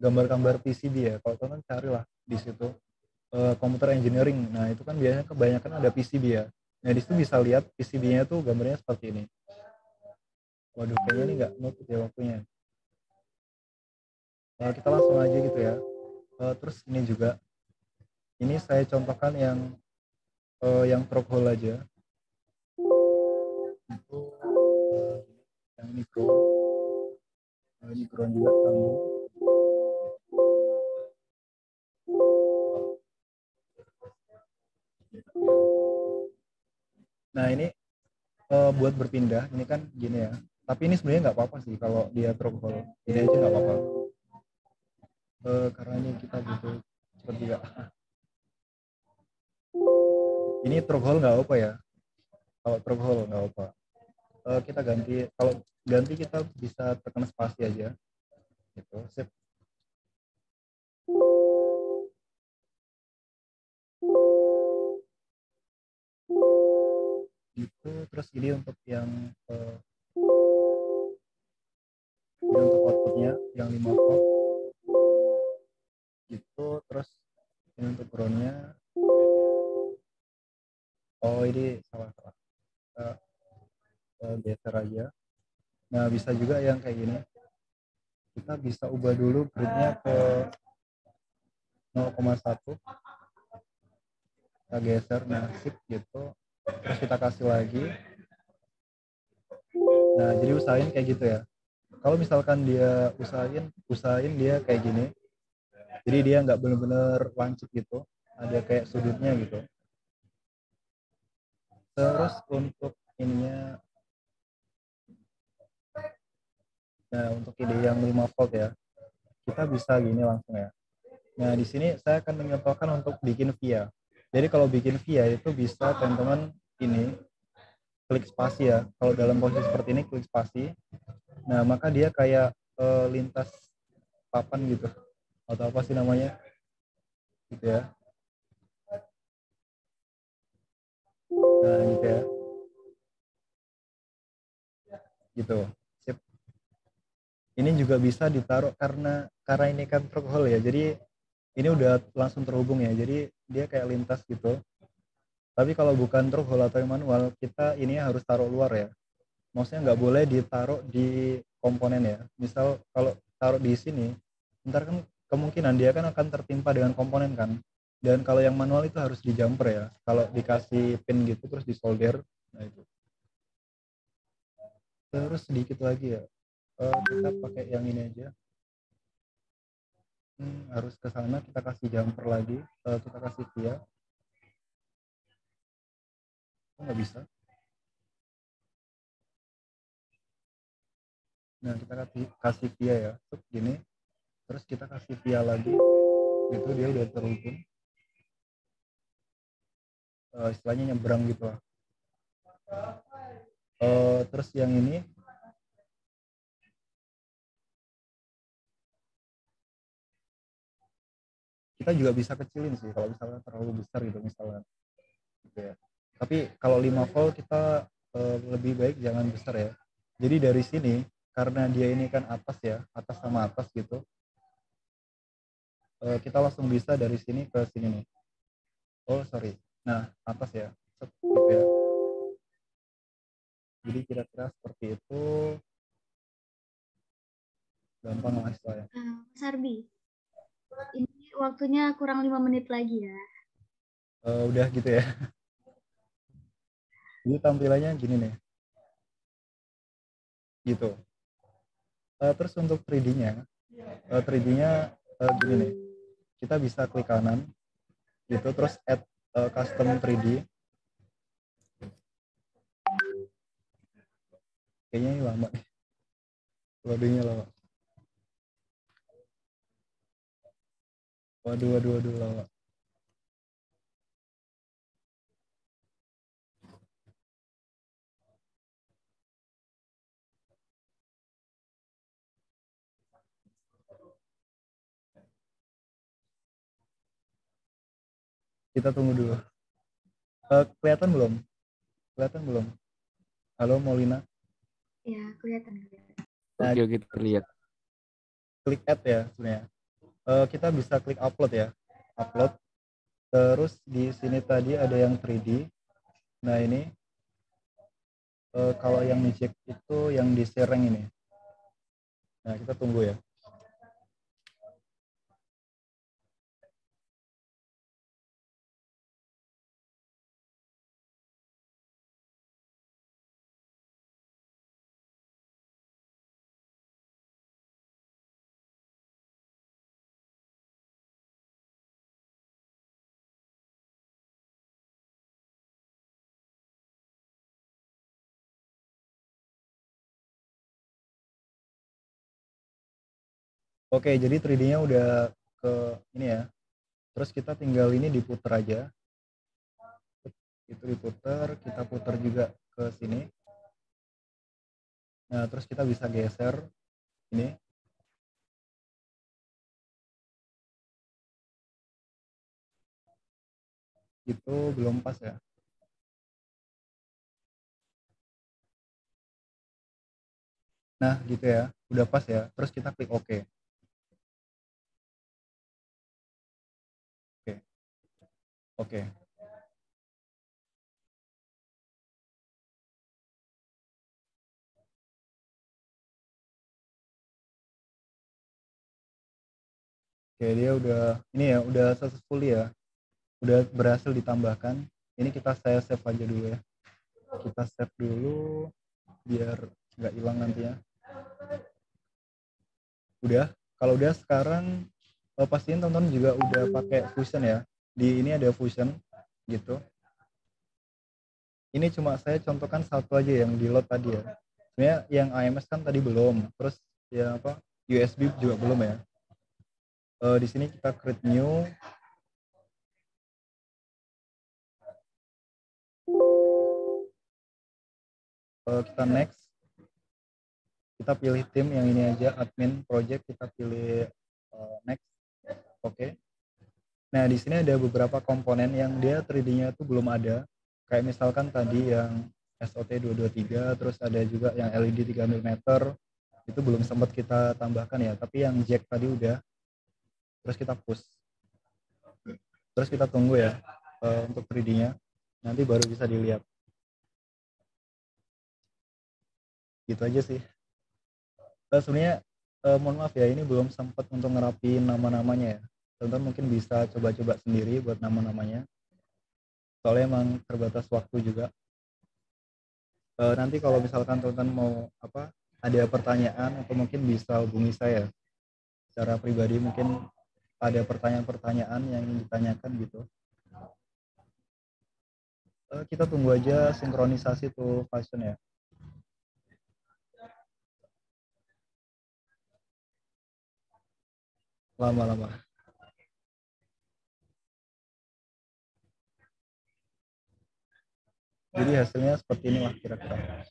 gambar-gambar PCB ya. Kalau teman-teman carilah di situ komputer engineering. Nah, itu kan biasanya kebanyakan ada PCB ya. Nah, di situ bisa lihat PCB-nya tuh gambarnya seperti ini. Waduh, kayaknya ini nggak nutup ya waktunya. Kita langsung aja gitu ya. Terus ini juga. Ini saya contohkan yang through hole aja. Itu yang ini ground. Ini ground juga sambung. Nah ini buat berpindah, ini kan gini ya. Tapi ini sebenarnya nggak apa-apa sih kalau dia through hole. Ini aja nggak apa-apa. Karena ini kita butuh cepat juga. Ini through hole nggak apa ya. Kalau through hole nggak apa. kita ganti. Kalau ganti kita bisa tekan spasi aja gitu. Sip. Gitu. Terus ini untuk yang ini untuk outputnya yang 5 volt gitu. Terus ini untuk groundnya. Oh ini salah kita geser aja. Nah bisa juga yang kayak gini, kita bisa ubah dulu gridnya ke 0,1, kita geser, nah sip gitu. Terus kita kasih lagi. Nah jadi usahain kayak gitu ya. Kalau misalkan dia usahain dia kayak gini, jadi dia nggak bener-bener lancip gitu, ada kayak sudutnya gitu. Terus untuk ininya, nah untuk ide yang 5 volt ya, kita bisa gini langsung ya. Nah di sini saya akan menyontohkan untuk bikin via. Jadi kalau bikin via itu bisa teman-teman ini klik spasi ya. Kalau dalam posisi seperti ini klik spasi. Nah maka dia kayak lintas papan gitu, atau apa sih namanya gitu ya. Nah gitu ya, gitu. Sip. Ini juga bisa ditaruh karena ini kan truk hole ya, jadi ini udah langsung terhubung ya, jadi dia kayak lintas gitu. Tapi kalau bukan truk hole atau yang manual, kita ini harus taruh luar ya. Maksudnya nggak boleh ditaruh di komponen ya. Misal kalau taruh di sini, ntar kan kemungkinan dia kan akan tertimpa dengan komponen kan. Dan kalau yang manual itu harus di jumper ya. Kalau dikasih pin gitu terus disolder, nah itu. Terus sedikit lagi ya, kita pakai yang ini aja. Harus ke sana, kita kasih jumper lagi, kita kasih via. Nggak bisa. Nah kita kasih via ya, gini. Terus kita kasih via lagi, gitu dia udah terhubung. Istilahnya nyebrang gitu lah. Terus yang ini kita juga bisa kecilin sih kalau misalnya terlalu besar gitu misalnya gitu ya. Tapi kalau 5 volt kita lebih baik jangan besar ya. Jadi dari sini karena dia ini kan atas ya, atas sama atas gitu, kita langsung bisa dari sini ke sini nih. Oh sorry, nah atas ya, gitu ya. Jadi kira-kira seperti itu, gampang lah istilahnya. Mas Arbi, ini waktunya kurang 5 menit lagi ya. Udah gitu ya. Jadi tampilannya gini nih, gitu. Terus untuk 3D-nya, 3D-nya gini nih, kita bisa klik kanan, gitu, terus add custom 3D. Kayaknya ini lama nih, loadingnya lama. Waduh lama. Kita tunggu dulu. Kelihatan belum? Halo Molina. Ya, kelihatan. Nah, Oke, kita lihat. klik add ya sebenarnya. Kita bisa klik upload ya. Upload. Terus di sini tadi ada yang 3D. Nah ini kalau yang di check itu yang di share ini. Nah kita tunggu ya. Oke, jadi 3D-nya udah ke ini ya. Terus kita tinggal ini diputer aja. Itu diputer, kita putar juga ke sini. Nah, terus kita bisa geser ini. Itu belum pas ya. Nah, gitu ya. Udah pas ya. Terus kita klik OK. Oke. Oke. Oke, dia udah ini ya, udah successful ya. Udah berhasil ditambahkan. Ini kita saya save aja dulu ya. Kita save dulu biar nggak hilang nantinya. Udah. Kalau udah sekarang pastiin teman-teman juga udah pakai Fusion ya. Di ini ada Fusion gitu. Ini cuma saya contohkan satu aja yang di load tadi ya. Sebenarnya yang AMS kan tadi belum. Terus ya apa USB juga belum ya. Di sini kita create new. Kita next. Kita pilih tim yang ini aja, admin project, kita pilih next. Oke. Nah, di sini ada beberapa komponen yang dia 3D-nya itu belum ada. Kayak misalkan tadi yang SOT 223, terus ada juga yang LED 3 mm, itu belum sempat kita tambahkan ya, tapi yang jack tadi udah. Terus kita push. Terus kita tunggu ya untuk 3D-nya. Nanti baru bisa dilihat. Gitu aja sih. Sebenarnya mohon maaf ya, ini belum sempat untuk ngerapiin nama-namanya ya. Teman-teman mungkin bisa coba-coba sendiri buat nama-namanya. Soalnya emang terbatas waktu juga. Nanti kalau misalkan teman-teman mau ada pertanyaan atau mungkin bisa hubungi saya secara pribadi, mungkin ada pertanyaan-pertanyaan yang ingin ditanyakan gitu. Kita tunggu aja sinkronisasi tuh Fusion ya. Lama-lama. Jadi hasilnya seperti inilah kira-kira.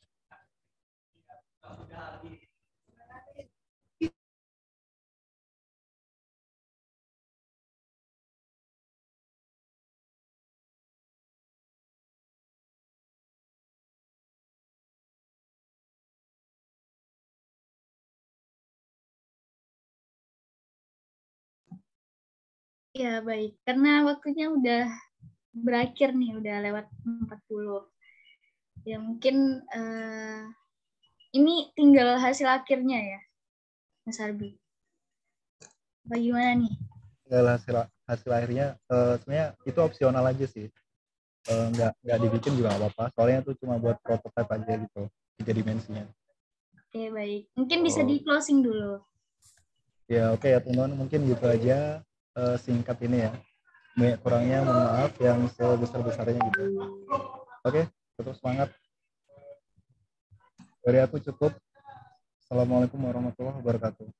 Ya, baik. Karena waktunya udah berakhir nih, udah lewat 40. Ya, mungkin ini tinggal hasil akhirnya ya, Mas Arbi. Bagaimana nih? Tinggal hasil akhirnya, sebenarnya itu opsional aja sih. Nggak dibikin juga nggak apa-apa. Soalnya itu cuma buat prototype aja gitu, 3 dimensinya. Oke, baik. Mungkin bisa di closing dulu. Ya oke ya teman-teman, mungkin gitu aja singkat ini ya. Banyak kurangnya mohon maaf, yang sebesar-besarnya gitu. Oke, tetap semangat. Dari aku cukup. Assalamualaikum warahmatullahi wabarakatuh.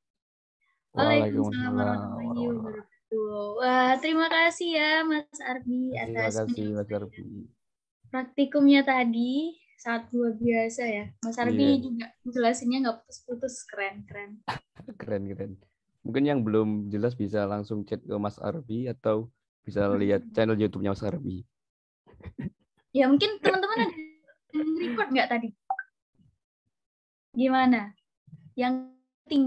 Waalaikumsalam warahmatullahi wabarakatuh. Wah, terima kasih ya Mas Arbi Terima atas kasih Mas Arbi. praktikumnya tadi. Sangat luar biasa ya. Mas Arbi juga jelasinnya nggak putus-putus, keren-keren. Keren-keren. Mungkin yang belum jelas bisa langsung chat ke Mas Arbi atau bisa lihat channel YouTube-nya Mas Arbi. Ya mungkin teman-teman ada yang record nggak tadi? Gimana? Yang tinggal